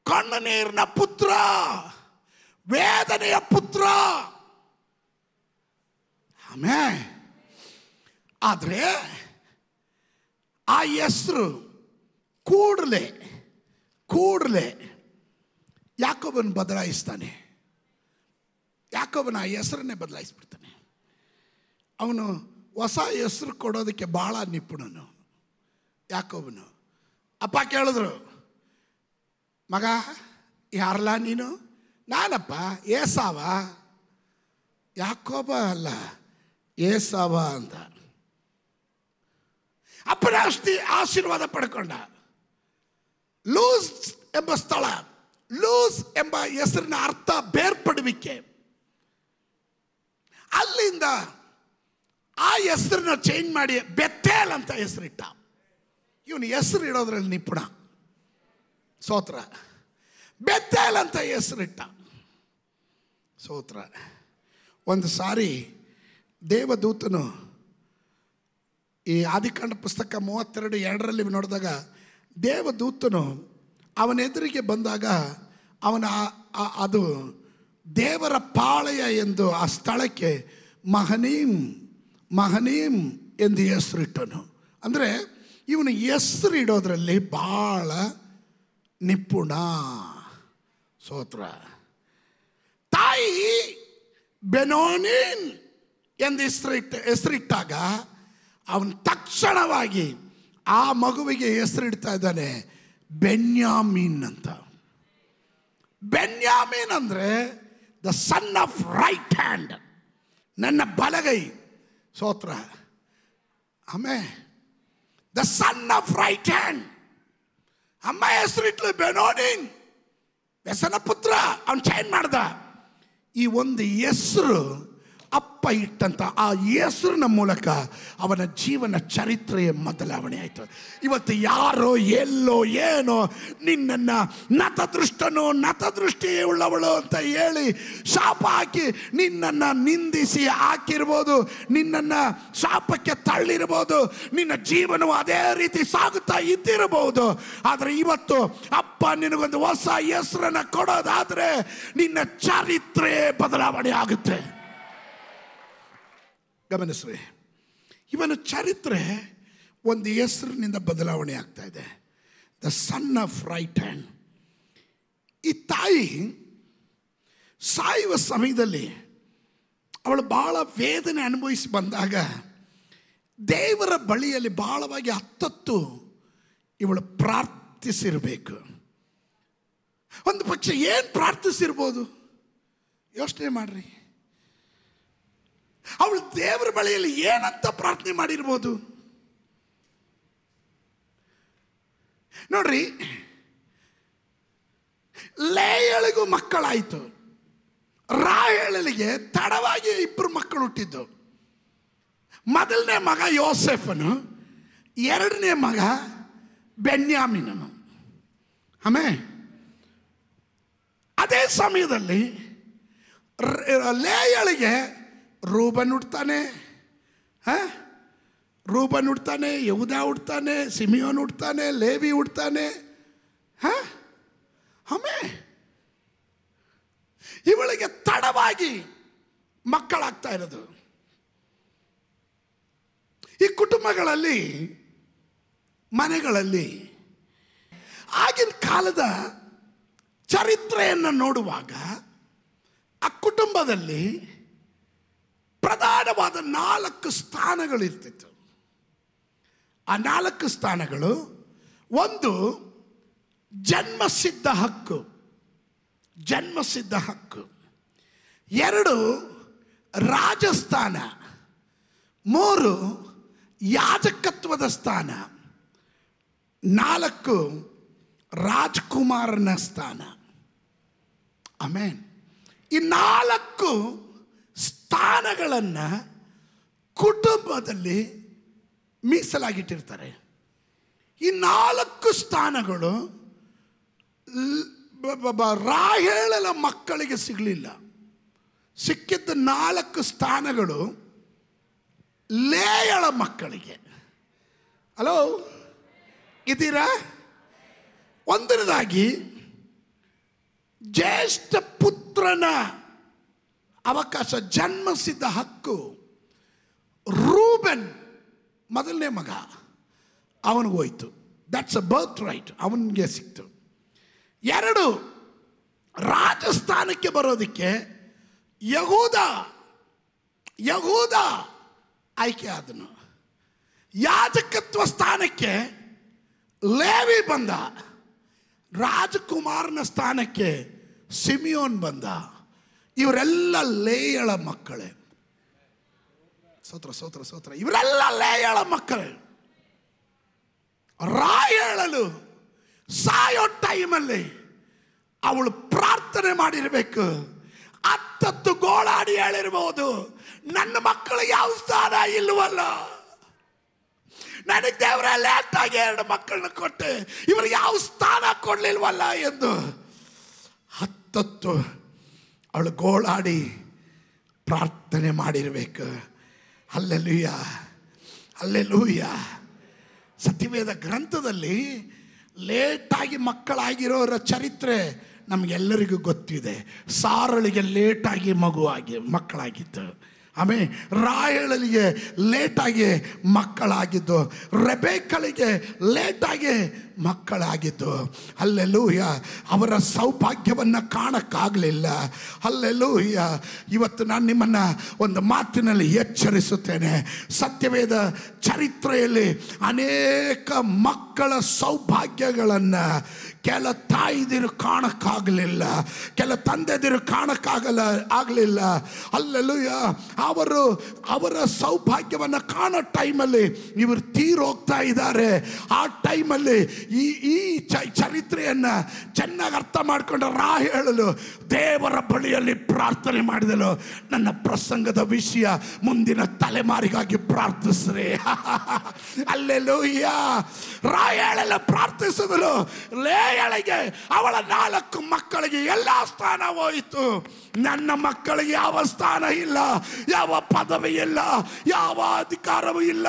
ಕಣ್ಣನೀರಿನ ಪುತ್ರ, ವೇದನೆಯ ಪುತ್ರ. ಆದರೆ ಆ ಹೆಸರು ಕೂಡಲೇ ಯಾಕೋಬನ್ ಬದಲಾಯಿಸ್ತಾನೆ. ಯಾಕೋಬನ ಆ ಹೆಸರನ್ನೇ ಬದಲಾಯಿಸ್ಬಿಡ್ತಾನೆ. ಅವನು ಹೊಸ ಹೆಸರು ಕೊಡೋದಕ್ಕೆ ಬಹಳ ನಿಪುಣನು ಯಾಕೋಬನು. ಅಪ್ಪ ಕೇಳಿದ್ರು, ಮಗ ಯಾರಲ್ಲ ನೀನು? ನಾನಪ್ಪ ಏಸಾವ. ಯಾಕೋಬ ಅಲ್ಲ, ಏಸಾವ ಅಂತ. ಅಪ್ಪನ ಆಶೀರ್ವಾದ ಪಡ್ಕೊಂಡ. ಲೂಸ್ ಎಂಬ ಸ್ಥಳ, ಲೂಸ್ ಎಂಬ ಹೆಸರಿನ ಅರ್ಥ ಬೇರ್ಪಡುವಿಕೆ. ಅಲ್ಲಿಂದ ಆ ಹೆಸರನ್ನ ಚೇಂಜ್ ಮಾಡಿ ಬೆತ್ತೇಲ್ ಅಂತ ಹೆಸರಿಟ್ಟ. ಇವನು ಹೆಸರು ಇಡೋದ್ರಲ್ಲಿ ನಿಪುಣ. ಸ್ತೋತ್ರ. ಬೆತ್ತೇಲ್ ಅಂತ ಹೆಸರಿಟ್ಟ. ಸ್ತೋತ್ರ. ಒಂದು ಸಾರಿ ದೇವದೂತನು ಈ ಆದಿಕಾಂಡ ಪುಸ್ತಕ 32:2 ನೋಡಿದಾಗ ದೇವದೂತನು ಅವನ ಎದುರಿಗೆ ಬಂದಾಗ ಅವನ ಅದು ದೇವರ ಪಾಳೆಯ ಎಂದು ಆ ಸ್ಥಳಕ್ಕೆ ಮಹನೀಮ್ ಎಂದು ಹೆಸರಿಟ್ಟನು. ಅಂದರೆ ಇವನು ಹೆಸರು ಇಡೋದ್ರಲ್ಲಿ ಭಾಳ ನಿಪುಣ. ಸ್ತೋತ್ರ. ತಾಯಿ ಬೆನೋನಿನ್ ಎಂದು ಹೆಸರಿಟ್ಟಾಗ ಅವನು ತಕ್ಷಣವಾಗಿ ಆ ಮಗುವಿಗೆ ಹೆಸರಿಡ್ತಾ ಇದ್ದಾನೆ ಬೆನ್ಯಾಮೀನ್ ಅಂತ. ಬೆನ್ಯಾಮೀನ್ ಅಂದರೆ the son of right hand, ನನ್ನ ಬಲಗೈ. ಸ್ತೋತ್ರ. ಆಮೇಲೆ the son of right hand. ಅಮ್ಮ ಹೆಸರಿಟ್ಲು ಬೆನೋನಿನ್, ವ್ಯಸನ ಪುತ್ರ. ಅವನು ಚೇಂಜ್ ಮಾಡ್ದ. ಈ ಒಂದು ಹೆಸರು ಅಪ್ಪ ಇಟ್ಟಂತ ಆ ಹೆಸರಿನ ಮೂಲಕ ಅವನ ಜೀವನ ಚರಿತ್ರೆಯ ಬದಲಾವಣೆ ಆಯಿತು. ಇವತ್ತು ಯಾರೋ ಎಲ್ಲೋ ಏನೋ ನಿನ್ನನ್ನು ನತದೃಷ್ಟಿ ಉಳ್ಳವಳು ಅಂತ ಹೇಳಿ ಶಾಪ ಹಾಕಿ ನಿನ್ನನ್ನು ನಿಂದಿಸಿ ಹಾಕಿರ್ಬೋದು, ನಿನ್ನನ್ನು ಶಾಪಕ್ಕೆ ತಳ್ಳಿರ್ಬೋದು, ನಿನ್ನ ಜೀವನವು ಅದೇ ರೀತಿ ಸಾಗುತ್ತಾ ಇದ್ದಿರಬಹುದು. ಆದರೆ ಇವತ್ತು ಅಪ್ಪ ನಿನಗೊಂದು ಹೊಸ ಹೆಸರನ್ನು ಕೊಡೋದಾದ್ರೆ ನಿನ್ನ ಚರಿತ್ರೆ ಬದಲಾವಣೆ ಆಗುತ್ತೆ. ಗಮನಿಸ್ರಿ, ಇವನ ಚರಿತ್ರೆ ಒಂದು ಹೆಸರಿನಿಂದ ಬದಲಾವಣೆ ಆಗ್ತಾ ಇದೆ. The son of right hand. ಈ ತಾಯಿ ಸಾಯುವ ಸಮಯದಲ್ಲಿ ಅವಳು ಬಹಳ ವೇದನೆ ಅನುಭವಿಸಿ ಬಂದಾಗ ದೇವರ ಬಳಿಯಲ್ಲಿ ಬಹಳವಾಗಿ ಹತ್ತತ್ತು ಇವಳು ಪ್ರಾರ್ಥಿಸಿರಬೇಕು. ಒಂದು ಪಕ್ಷ ಏನು ಪ್ರಾರ್ಥಿಸಿರ್ಬೋದು ಯೋಚನೆ ಮಾಡ್ರಿ. ಅವಳು ದೇವರ ಬಳಿಯಲ್ಲಿ ಏನಂತ ಪ್ರಾರ್ಥನೆ ಮಾಡಿರ್ಬೋದು ನೋಡ್ರಿ. ಲೇಯಳಿಗೂ ಮಕ್ಕಳಾಯಿತು, ರಾಹೇಲಳಿಗೆ ತಡವಾಗಿ 2 ಮಕ್ಕಳು ಹುಟ್ಟಿದ್ದು. ಮೊದಲನೇ ಮಗ ಯೋಸೇಫನು, 2ನೇ ಮಗ ಬೆನ್ಯಾಮಿನನು. ಆಮೇಲೆ ಅದೇ ಸಮಯದಲ್ಲಿ ಲೇಯಳಿಗೆ ರೂಬನ್ ಹುಡ್ತಾನೆ, ಯಹೂದ ಹುಡ್ತಾನೆ, ಸಿಮಿಯೋನ್ ಹುಡ್ತಾನೆ, ಲೇವಿ ಹುಡ್ತಾನೆ. ಆಮೇಲೆ ಇವಳಿಗೆ ತಡವಾಗಿ ಮಕ್ಕಳಾಗ್ತಾ ಇರೋದು. ಈ ಕುಟುಂಬಗಳಲ್ಲಿ, ಮನೆಗಳಲ್ಲಿ ಆಗಿನ ಕಾಲದ ಚರಿತ್ರೆಯನ್ನು ನೋಡುವಾಗ ಆ ಕುಟುಂಬದಲ್ಲಿ ಪ್ರಧಾನವಾದ 4 ಸ್ಥಾನಗಳಿರ್ತಿತ್ತು. ಆ 4 ಸ್ಥಾನಗಳು: ಒಂದು ಜನ್ಮಸಿದ್ಧ ಹಕ್ಕು, 2 ರಾಜಸ್ಥಾನ, 3 ಯಾಜಕತ್ವದ ಸ್ಥಾನ, 4 ರಾಜ್ಕುಮಾರನ ಸ್ಥಾನ. ಆಮೇನ್. ಈ 4 ಸ್ಥಾನಗಳನ್ನು ಕುಟುಂಬದಲ್ಲಿ ಮೀಸಲಾಗಿಟ್ಟಿರ್ತಾರೆ. ಈ 4 ಸ್ಥಾನಗಳು ರಾಹೇಲಳ ಮಕ್ಕಳಿಗೆ ಸಿಗಲಿಲ್ಲ. ಸಿಕ್ಕಿದ್ದ 4 ಸ್ಥಾನಗಳು ಲೇಯಳ ಮಕ್ಕಳಿಗೆ. ಹಲೋ, ಇದ್ದೀರಾ? ಒಂದನೇದಾಗಿ ಜ್ಯೇಷ್ಠ ಪುತ್ರನ ಅವಕಾಶ, ಜನ್ಮಸಿದ್ಧ ಹಕ್ಕು. ರೂಬನ್ ಮೊದಲನೇ ಮಗ, ಅವನಿಗೆ ಹೋಯ್ತು. ದಟ್ಸ್ ಅ ಬರ್ತ್ ರೈಟ್, ಅವನಿಗೆ ಸಿಕ್ತು. 2 ರಾಜಸ್ಥಾನಕ್ಕೆ ಬರೋದಕ್ಕೆ ಯಹೂದ ಆಯ್ಕೆ ಆದನು. ಯಾಜಕತ್ವ ಸ್ಥಾನಕ್ಕೆ ಲೇವಿ ಬಂದ. ರಾಜಕುಮಾರನ ಸ್ಥಾನಕ್ಕೆ ಸಿಮಿಯೋನ್ ಬಂದ. ಇವರೆಲ್ಲ ಲೇಯಳ ಮಕ್ಕಳೇ. ಸ್ತೋತ್ರ. ಇವರೆಲ್ಲ ಲೇಯಳ ಮಕ್ಕಳೇ. ರಾಹೇಲಳು ಸಾಯೋ ಟೈಮಲ್ಲಿ ಅವಳು ಪ್ರಾರ್ಥನೆ ಮಾಡಿರಬೇಕು. 10 ಗೋಳಾಡಿ ಹೇಳಿರ್ಬೋದು, ನನ್ನ ಮಕ್ಕಳಿಗೆ ಯಾವ ಸ್ಥಾನ ಇಲ್ವಲ್ಲ, ನನಗೆ ದೇವರ ಲೇಟಾಗಿ 2 ಮಕ್ಕಳನ್ನ ಕೊಟ್ಟೆ, ಇವರು ಯಾವ ಸ್ಥಾನ ಕೊಡ್ಲಿಲ್ವಲ್ಲ ಎಂದು 10 ಅವಳು ಗೋಳಾಡಿ ಪ್ರಾರ್ಥನೆ ಮಾಡಿರಬೇಕು. ಹಲ್ಲೆಲೂಯಾ. ಹಲ್ಲೆಲೂಯ. ಸತ್ಯವೇದ ಗ್ರಂಥದಲ್ಲಿ ಲೇಟಾಗಿ ಮಕ್ಕಳಾಗಿರೋರ ಚರಿತ್ರೆ ನಮಗೆಲ್ಲರಿಗೂ ಗೊತ್ತಿದೆ. ಸಾರಳಿಗೆ ಲೇಟಾಗಿ ಮಕ್ಕಳಾಗಿದ್ದು, ಆಮೇಲೆ ರಾಯಳಲಿಗೆ ಲೇಟಾಗಿ ಮಕ್ಕಳಾಗಿದ್ದು, ರೆಬೆಕ್ಕಳಿಗೆ ಲೇಟಾಗಿ ಮಕ್ಕಳಾಗಿದ್ದು. ಹಲ್ಲೆಲೂಯ. ಅವರ ಸೌಭಾಗ್ಯವನ್ನು ಕಾಣಕ್ಕಾಗಲಿಲ್ಲ. ಹಲ್ಲೆಲೂಯ. ಇವತ್ತು ನಾನು ನಿಮ್ಮನ್ನು ಒಂದು ಮಾತಿನಲ್ಲಿ ಎಚ್ಚರಿಸುತ್ತೇನೆ. ಸತ್ಯವೇದ ಚರಿತ್ರೆಯಲ್ಲಿ ಅನೇಕ ಮಕ್ಕಳ ಸೌಭಾಗ್ಯಗಳನ್ನು ಕೆಲ ತಾಯಿದಿರು ಕಾಣಕ್ಕಾಗಲಿಲ್ಲ, ಕೆಲ ತಂದೆದಿರು ಆಗಲಿಲ್ಲ. ಹಲ್ಲೆಲೂಯ. ಅವರ ಸೌಭಾಗ್ಯವನ್ನು ಕಾಣೋ ಟೈಮಲ್ಲಿ ಇವರು ತೀರೋಗ್ತಾ ಇದ್ದಾರೆ. ಆ ಟೈಮಲ್ಲಿ ಈ ಚರಿತ್ರೆಯನ್ನು ಚೆನ್ನಾಗಿ ಅರ್ಥ ಮಾಡಿಕೊಂಡು ರಾಹೇಲಳು ದೇವರ ಬಳಿಯಲ್ಲಿ ಪ್ರಾರ್ಥನೆ ಮಾಡಿದಳು. ನನ್ನ ಪ್ರಸಂಗದ ವಿಷಯ ಮುಂದಿನ ತಲೆಮಾರಿಗಾಗಿ ಪ್ರಾರ್ಥಿಸ್ರಿ. ಹಲ್ಲೆಲೂಯ. ರಾಹೇಲಳು ಪ್ರಾರ್ಥಿಸಿದಳು. ಲೇಯಳಿಗೆ ಅವಳ 4 ಮಕ್ಕಳಿಗೆ ಎಲ್ಲ ಸ್ಥಾನ ಹೋಯಿತು. ನನ್ನ ಮಕ್ಕಳಿಗೆ ಯಾವ ಸ್ಥಾನ ಇಲ್ಲ, ಯಾವ ಪದವಿ ಇಲ್ಲ, ಯಾವ ಅಧಿಕಾರವೂ ಇಲ್ಲ.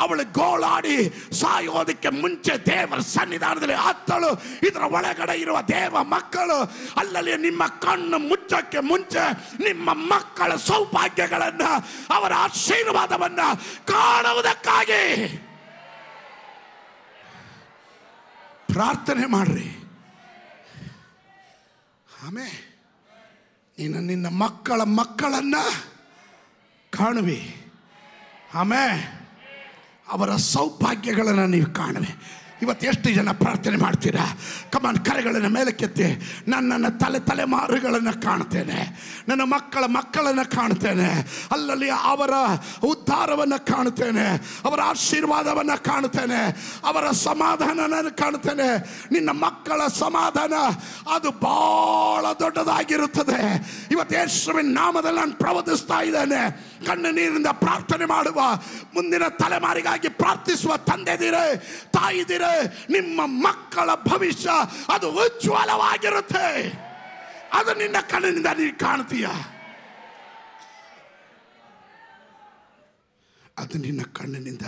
ಅವಳು ಗೋಳಾಡಿ ಸಾಯೋದಕ್ಕೆ ಮುಂಚೆ ದೇವರ ಸನ್ನಿಧಾನದಲ್ಲಿ ಹತ್ತಳು. ಇದರ ಒಳಗಡೆ ಇರುವ ದೇವ ಮಕ್ಕಳು ಅಲ್ಲಲ್ಲಿ ನಿಮ್ಮ ಕಣ್ಣು ಮುಚ್ಚಕ್ಕೆ ಮುಂಚೆ ನಿಮ್ಮ ಮಕ್ಕಳ ಸೌಭಾಗ್ಯಗಳನ್ನ, ಅವರ ಆಶೀರ್ವಾದವನ್ನ ಕಾಣುವುದಕ್ಕಾಗಿ ಪ್ರಾರ್ಥನೆ ಮಾಡ್ರಿ. ಆಮೇಲೆ ನೀನು ನಿನ್ನ ಮಕ್ಕಳನ್ನ ಕಾಣುವಿ. ಆಮೇಲೆ ಅವರ ಸೌಭಾಗ್ಯಗಳನ್ನು ನೀವು ಕಾಣುವೆ. ಇವತ್ತು ಎಷ್ಟು ಜನ ಪ್ರಾರ್ಥನೆ ಮಾಡ್ತೀರಾ? ಕಮಾನ್, ಕರೆಗಳನ್ನು ಮೇಲಕ್ಕೆತ್ತಿ. ನನ್ನ ತಲೆಮಾರುಗಳನ್ನು ಕಾಣ್ತೇನೆ, ನನ್ನ ಮಕ್ಕಳನ್ನು ಕಾಣ್ತೇನೆ. ಅಲ್ಲಲ್ಲಿ ಅವರ ಉದ್ಧಾರವನ್ನು ಕಾಣ್ತೇನೆ, ಅವರ ಆಶೀರ್ವಾದವನ್ನು ಕಾಣ್ತೇನೆ, ಅವರ ಸಮಾಧಾನವನ್ನು ಕಾಣ್ತೇನೆ. ನಿನ್ನ ಮಕ್ಕಳ ಸಮಾಧಾನ ಅದು ಬಹಳ ದೊಡ್ಡದಾಗಿರುತ್ತದೆ. ಇವತ್ತು ಯೇಸುವಿನ ನಾಮದಲ್ಲಿ ನಾನು ಪ್ರವದಿಸ್ತಾ ಇದ್ದೇನೆ. ಕಣ್ಣು ನೀರಿನಿಂದ ಪ್ರಾರ್ಥನೆ ಮಾಡುವ, ಮುಂದಿನ ತಲೆಮಾರಿಗಾಗಿ ಪ್ರಾರ್ಥಿಸುವ ತಂದೆದಿರೇ, ತಾಯಿದಿರೇ, ನಿಮ್ಮ ಮಕ್ಕಳ ಭವಿಷ್ಯ ಅದು ಉಜ್ವಲವಾಗಿರುತ್ತೆ. ಅದು ನಿನ್ನ ಕಣ್ಣಿನಿಂದ ನೀನು ಕಾಣ್ತೀಯ. ಅದು ನಿನ್ನ ಕಣ್ಣಿನಿಂದ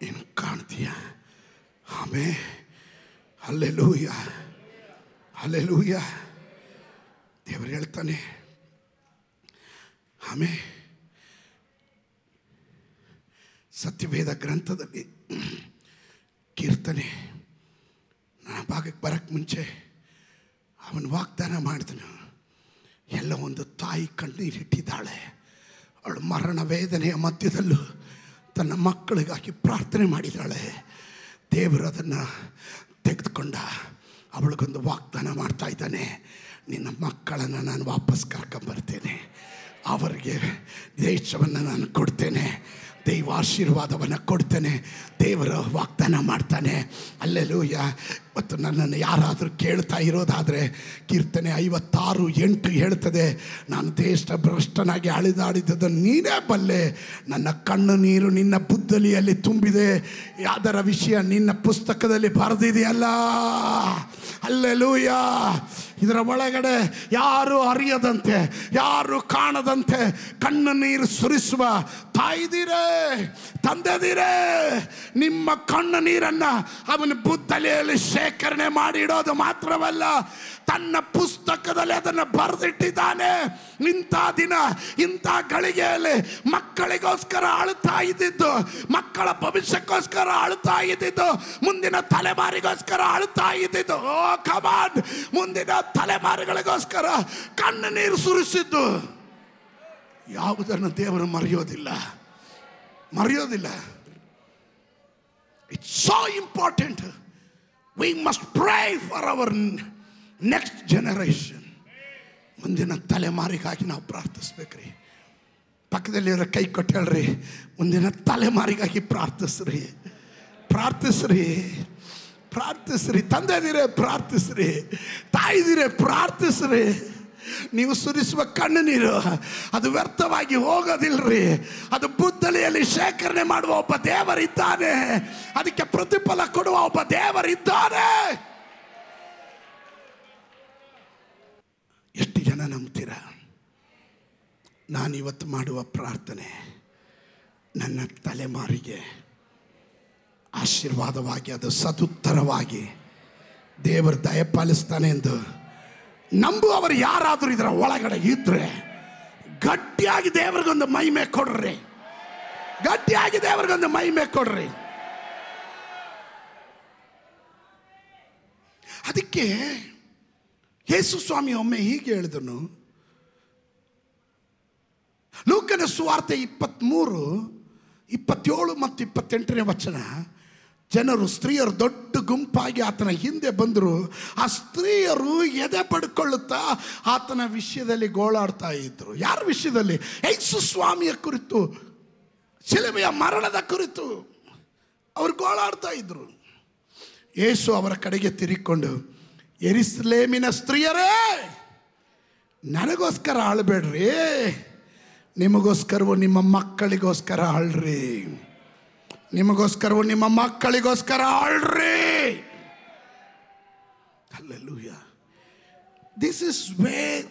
ನೀನು ಕಾಣ್ತೀಯ. ಆಮೇಲೆ ಹಲ್ಲೆಲೂಯ, ಹಲ್ಲೆಲೂಯ. ದೇವರು ಹೇಳ್ತಾನೆ. ಆಮೇಲೆ ಸತ್ಯವೇದ ಗ್ರಂಥದಲ್ಲಿ ಕೀರ್ತನೆ ನನ್ನ ಭಾಗಕ್ಕೆ ಬರಕ್ಕೆ ಮುಂಚೆ ಅವನು ವಾಗ್ದಾನ ಮಾಡಿದನು. ಎಲ್ಲ ಒಂದು ತಾಯಿ ಕಣ್ಣೀರಿಟ್ಟಿದ್ದಾಳೆ. ಅವಳು ಮರಣ ವೇದನೆಯ ಮಧ್ಯದಲ್ಲೂ ತನ್ನ ಮಕ್ಕಳಿಗಾಗಿ ಪ್ರಾರ್ಥನೆ ಮಾಡಿದ್ದಾಳೆ. ದೇವರು ಅದನ್ನು ತೆಗೆದುಕೊಂಡ. ಅವಳಿಗೊಂದು ವಾಗ್ದಾನ ಮಾಡ್ತಾ ಇದ್ದಾನೆ. ನಿನ್ನ ಮಕ್ಕಳನ್ನು ನಾನು ವಾಪಸ್ ಕರ್ಕೊಂಬರ್ತೇನೆ, ಅವರಿಗೆ ದೇಶವನ್ನು ನಾನು ಕೊಡ್ತೇನೆ, ದೈವ ಆಶೀರ್ವಾದವನ್ನು ಕೊಡ್ತೇನೆ. ದೇವರ ವಾಗ್ದಾನ ಮಾಡ್ತಾನೆ. ಹಲ್ಲೆಲೂಯ. ಮತ್ತು ನನ್ನನ್ನು ಯಾರಾದರೂ ಕೇಳ್ತಾ ಇರೋದಾದರೆ ಕೀರ್ತನೆ 56:8 ಹೇಳ್ತದೆ, ನಾನು ದೇಶ ಭ್ರಷ್ಟನಾಗಿ ಅಳಿದಾಡಿದ್ದನ್ನು ನೀನೇ ಬಲ್ಲೆ. ನನ್ನ ಕಣ್ಣು ನೀರು ನಿನ್ನ ಬುದ್ದಲಿಯಲ್ಲಿ ತುಂಬಿದೆ, ಅದರ ವಿಷಯ ನಿನ್ನ ಪುಸ್ತಕದಲ್ಲಿ ಬರೆದಿದೆಯಲ್ಲ. ಹಲ್ಲೆಲೂಯ. ಇದರ ಒಳಗಡೆ ಯಾರು ಅರಿಯದಂತೆ, ಯಾರು ಕಾಣದಂತೆ ಕಣ್ಣು ನೀರು ಸುರಿಸುವ ತಾಯಿದಿರೇ, ತಂದೆದಿರೇ, ನಿಮ್ಮ ಕಣ್ಣು ನೀರನ್ನು ಅವನ ಬುದ್ದಲಿಯಲ್ಲಿ ಶೇಖರಣೆ ಮಾಡಿ ಇಡೋದು ಮಾತ್ರವಲ್ಲ, ತನ್ನ ಪುಸ್ತಕದಲ್ಲಿ ಅದನ್ನು ಬರೆದಿಟ್ಟಿದ್ದಾನೆ. ಇಂಥ ದಿನ, ಇಂಥ ಗಳಿಗೆಯಲ್ಲಿ ಮಕ್ಕಳಿಗೋಸ್ಕರ ಅಳುತ್ತಾ ಇದ್ದಿದ್ದು, ಮಕ್ಕಳ ಭವಿಷ್ಯಕ್ಕೋಸ್ಕರ ಅಳುತ್ತಾ ಇದ್ದಿದ್ದು, ಮುಂದಿನ ತಲೆಮಾರಿಗೋಸ್ಕರ ಅಳುತ್ತಾ ಇದ್ದಿದ್ದು, ಓ ಕಮಾನ್, ಮುಂದಿನ ತಲೆಮಾರಿಗಳಿಗೋಸ್ಕರ ಕಣ್ಣು ನೀರು ಸುರಿಸಿದ್ದು ಯಾವುದನ್ನು ದೇವರು ಮರೆಯೋದಿಲ್ಲ. It's so important. We must pray for our next generation. ಮುಂದಿನ ತಲೆಮಾರಿಗಾಗಿ ನಾವು ಪ್ರಾರ್ಥಿಸ್ಬೇಕ್ರಿ. ಪಕ್ಕದಲ್ಲಿರೋ ಕೈ ಕೊಟ್ಟು ಹೇಳ್ರಿ, ಮುಂದಿನ ತಲೆಮಾರಿಗಾಗಿ ಪ್ರಾರ್ಥಿಸ್ರಿ. ತಂದೆದಿರೇ ಪ್ರಾರ್ಥಿಸ್ರಿ, ತಾಯಿದಿರೇ ಪ್ರಾರ್ಥಿಸ್ರಿ. ನೀವು ಸುರಿಸುವ ಕಣ್ಣು ನೀರು ಅದು ವ್ಯರ್ಥವಾಗಿ ಹೋಗೋದಿಲ್ರಿ. ಅದು ಬುದ್ದಲಿಯಲ್ಲಿ ಶೇಖರಣೆ ಮಾಡುವ ಒಬ್ಬ ದೇವರಿದ್ದಾನೆ, ಅದಕ್ಕೆ ಪ್ರತಿಫಲ ಕೊಡುವ ಒಬ್ಬ ದೇವರಿದ್ದಾನೆ. ಎಷ್ಟು ಜನ ನಂಬ್ತೀರಾ? ನಾನಿವತ್ತು ಮಾಡುವ ಪ್ರಾರ್ಥನೆ ನನ್ನ ತಲೆಮಾರಿಗೆ ಆಶೀರ್ವಾದವಾಗಿ, ಅದು ಸದುತ್ತರವಾಗಿ ದೇವರು ದಯಪಾಲಿಸ್ತಾನೆ ಎಂದು ನಂಬುವವರು ಯಾರಾದರೂ ಇದರ ಒಳಗಡೆ ಇದ್ರೆ ಗಟ್ಟಿಯಾಗಿ ದೇವರಿಗೊಂದು ಮಹಿಮೆ ಕೊಡ್ರಿ. ಗಟ್ಟಿಯಾಗಿ ದೇವರಿಗೊಂದು ಮಹಿಮೆ ಕೊಡ್ರಿ. ಅದಕ್ಕೆ ಯೇಸು ಸ್ವಾಮಿ ಒಮ್ಮೆ ಹೀಗೆ ಹೇಳಿದನು. ಲೂಕನ ಸುವಾರ್ತೆ 23, 27 ಮತ್ತು 28ನೇ ವಚನ. ಜನರು, ಸ್ತ್ರೀಯರು ದೊಡ್ಡ ಗುಂಪಾಗಿ ಆತನ ಹಿಂದೆ ಬಂದರು. ಆ ಸ್ತ್ರೀಯರು ಎದೆ ಪಡ್ಕೊಳ್ಳುತ್ತಾ ಆತನ ವಿಷಯದಲ್ಲಿ ಗೋಳಾಡ್ತಾ ಇದ್ರು. ಯಾರ ವಿಷಯದಲ್ಲಿ? ಯೇಸು ಸ್ವಾಮಿಯ ಕುರಿತು, ಶಿಲುಬೆಯ ಮರಣದ ಕುರಿತು ಅವರು ಗೋಳಾಡ್ತಾ ಇದ್ರು. ಯೇಸು ಅವರ ಕಡೆಗೆ ತಿರುಗಿಕೊಂಡು, ಯೆರೂಸಲೇಮಿನ ಸ್ತ್ರೀಯರೇ, ನನಗೋಸ್ಕರ ಅಳಬೇಡ್ರಿ, ನಿಮಗೋಸ್ಕರವೂ ನಿಮ್ಮ ಮಕ್ಕಳಿಗೋಸ್ಕರ ಅಳ್ರಿ. ನಿಮಗೋಸ್ಕರವೂ ನಿಮ್ಮ ಮಕ್ಕಳಿಗೋಸ್ಕರ ಅಳ್ರಿ. ಹಲ್ಲೆಲೂಯಾ. This is where.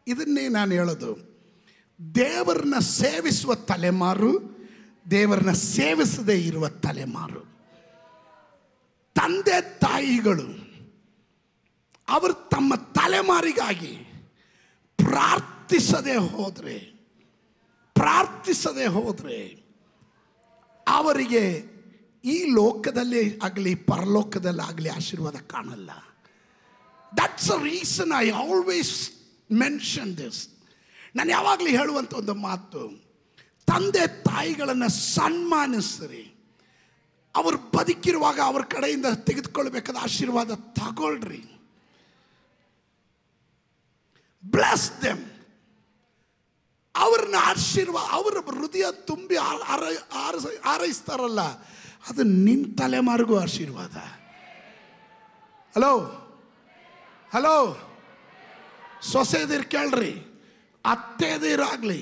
ಇದನ್ನೇ ನಾನು ಹೇಳೋದು. ದೇವರನ್ನ ಸೇವಿಸುವ ತಲೆಮಾರು, ದೇವರನ್ನ ಸೇವಿಸದೇ ಇರುವ ತಲೆಮಾರು. ತಂದೆ ತಾಯಿಗಳು ಅವರು ತಮ್ಮ ತಲೆಮಾರಿಗಾಗಿ ಪ್ರಾರ್ಥಿಸದೆ ಹೋದರೆ ಅವರಿಗೆ ಈ ಲೋಕದಲ್ಲಿ ಆಗಲಿ ಪರಲೋಕದಲ್ಲಾಗಲಿ ಆಶೀರ್ವಾದ ಕಾಣಲ್ಲ. That's a reason I always mention this. ನಾನು ಯಾವಾಗಲೂ ಹೇಳುವಂಥ ಒಂದು ಮಾತು, ತಂದೆ ತಾಯಿಗಳನ್ನು ಸನ್ಮಾನಿಸ್ರಿ. ಅವರು ಬದುಕಿರುವಾಗ ಅವ್ರ ಕಡೆಯಿಂದ ತೆಗೆದುಕೊಳ್ಬೇಕಾದ ಆಶೀರ್ವಾದ ತಗೊಳ್ರಿ. Bless them. ಅವ್ರನ್ನ ಆಶೀರ್ವಾದ, ಅವರ ಹೃದಯ ತುಂಬಿ ಹಾರೈಸ್ತಾರಲ್ಲ, ಅದು ನಿನ್ನ ತಲೆಮಾರಿಗೂ ಆಶೀರ್ವಾದ. ಹಲೋ ಸೊಸೆದಿರು ಕೇಳ್ರಿ, ಅತ್ತೆದಿರಾಗಲಿ,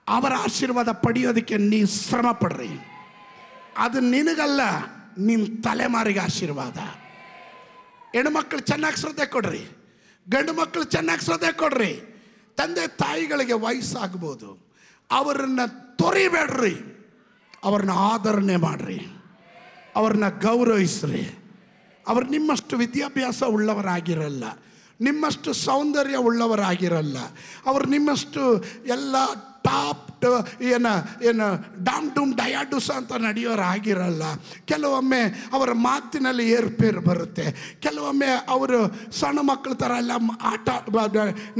ಅವರ ಆಶೀರ್ವಾದ ಪಡೆಯೋದಕ್ಕೆ ನೀವು ಶ್ರಮ ಪಡ್ರಿ. ಅದು ನಿನಗಲ್ಲ, ನಿನ್ನ ತಲೆಮಾರಿಗೆ ಆಶೀರ್ವಾದ. ಹೆಣ್ಮಕ್ಳು ಚೆನ್ನಾಗಿ ಶ್ರದ್ಧೆ ಕೊಡ್ರಿ, ಗಂಡು ಮಕ್ಕಳು ಚೆನ್ನಾಗಿ ಶ್ರದ್ಧೆ ಕೊಡ್ರಿ. ತಂದೆ ತಾಯಿಗಳಿಗೆ ವಯಸ್ಸಾಗ್ಬೋದು, ಅವರನ್ನು ತೊರಿಬೇಡ್ರಿ, ಅವ್ರನ್ನ ಆದರಣೆ ಮಾಡ್ರಿ, ಅವ್ರನ್ನ ಗೌರವಿಸ್ರಿ. ಅವರು ನಿಮ್ಮಷ್ಟು ವಿದ್ಯಾಭ್ಯಾಸ ಉಳ್ಳವರಾಗಿರಲ್ಲ, ನಿಮ್ಮಷ್ಟು ಸೌಂದರ್ಯ ಉಳ್ಳವರಾಗಿರಲ್ಲ, ಅವರು ನಿಮ್ಮಷ್ಟು ಎಲ್ಲ ಟಾಪ್ ಏನು ಡಾಮ್ ಡೂಮ್ ಡಯಾಡುಸ ಅಂತ ನಡೆಯೋರಾಗಿರಲ್ಲ. ಕೆಲವೊಮ್ಮೆ ಅವರ ಮಾತಿನಲ್ಲಿ ಏರ್ಪೇರು ಬರುತ್ತೆ. ಕೆಲವೊಮ್ಮೆ ಅವರು ಸಣ್ಣ ಮಕ್ಕಳ ಥರ ಎಲ್ಲ ಆಟ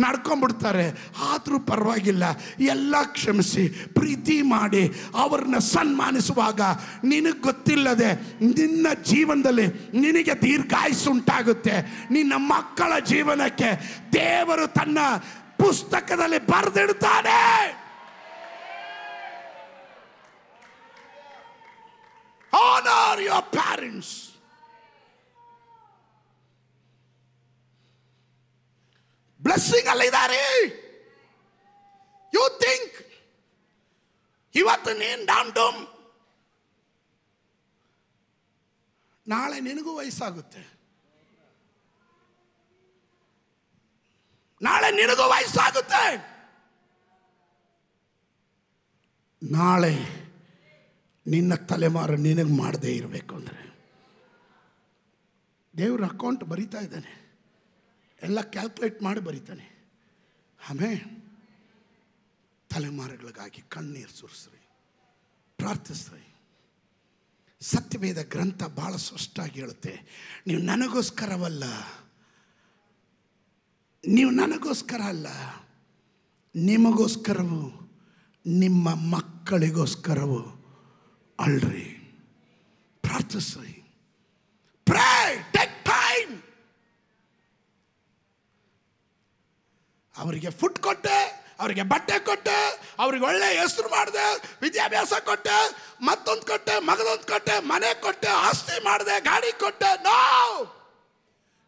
ನಡ್ಕೊಂಡ್ಬಿಡ್ತಾರೆ. ಆದರೂ ಪರವಾಗಿಲ್ಲ, ಎಲ್ಲ ಕ್ಷಮಿಸಿ ಪ್ರೀತಿ ಮಾಡಿ ಅವ್ರನ್ನ ಸನ್ಮಾನಿಸುವಾಗ ನಿನಗೆ ಗೊತ್ತಿಲ್ಲದೆ ನಿನ್ನ ಜೀವನದಲ್ಲಿ ನಿನಗೆ ದೀರ್ಘಾಯುಸ್ಸು ಉಂಟಾಗುತ್ತೆ. ನಿನ್ನ ಮಕ್ಕಳ ಜೀವನಕ್ಕೆ ದೇವರು ತನ್ನ ಪುಸ್ತಕದಲ್ಲಿ ಬರೆದಿಡ್ತಾನೆ. Honor your parents. Blessing ಅಲ್ಲಿದ್ದಾರೆ. You think ಇವತ್ತು ನೀನು ಡಾಮ್ ಡೋಮ್, ನಾಳೆ ನಿನಗೂ ವಯಸ್ಸಾಗುತ್ತೆ. ನಾಳೆ ನಿನ್ನ ತಲೆಮಾರು ನಿನಗೆ ಮಾಡದೇ ಇರಬೇಕು ಅಂದರೆ ದೇವ್ರ ಅಕೌಂಟ್ ಬರಿತಾ ಇದ್ದಾನೆ, ಎಲ್ಲ ಕ್ಯಾಲ್ಕುಲೇಟ್ ಮಾಡಿ ಬರಿತಾನೆ. ಆಮೇಲೆ ತಲೆಮಾರುಗಳಿಗಾಗಿ ಕಣ್ಣೀರು ಸುರಿಸ್ರಿ, ಪ್ರಾರ್ಥಿಸ್ರಿ. ಸತ್ಯವೇದ ಗ್ರಂಥ ಭಾಳ ಸ್ಪಷ್ಟವಾಗಿ ಹೇಳುತ್ತೆ, ನೀವು ನನಗೋಸ್ಕರ ಅಲ್ಲ, ನಿಮಗೋಸ್ಕರವೂ ನಿಮ್ಮ ಮಕ್ಕಳಿಗೋಸ್ಕರವೂ ಅಳ್ರಿ, ಪ್ರಾರ್ಥಿಸ್ರಿ. Pray, take time. ಅವರಿಗೆ ಫುಡ್ ಕೊಟ್ಟೆ, ಅವರಿಗೆ ಬಟ್ಟೆ ಕೊಟ್ಟೆ, ಅವ್ರಿಗೆ ಒಳ್ಳೆ ಹೆಸರು ಮಾಡಿದೆ, ವಿದ್ಯಾಭ್ಯಾಸ ಕೊಟ್ಟೆ, ಮತ್ತೊಂದು ಕೊಟ್ಟೆ, ಮಗದೊಂದು ಕೊಟ್ಟೆ, ಮನೆ ಕೊಟ್ಟೆ, ಆಸ್ತಿ ಮಾಡಿದೆ, ಗಾಡಿ ಕೊಟ್ಟೆ. ನೋ,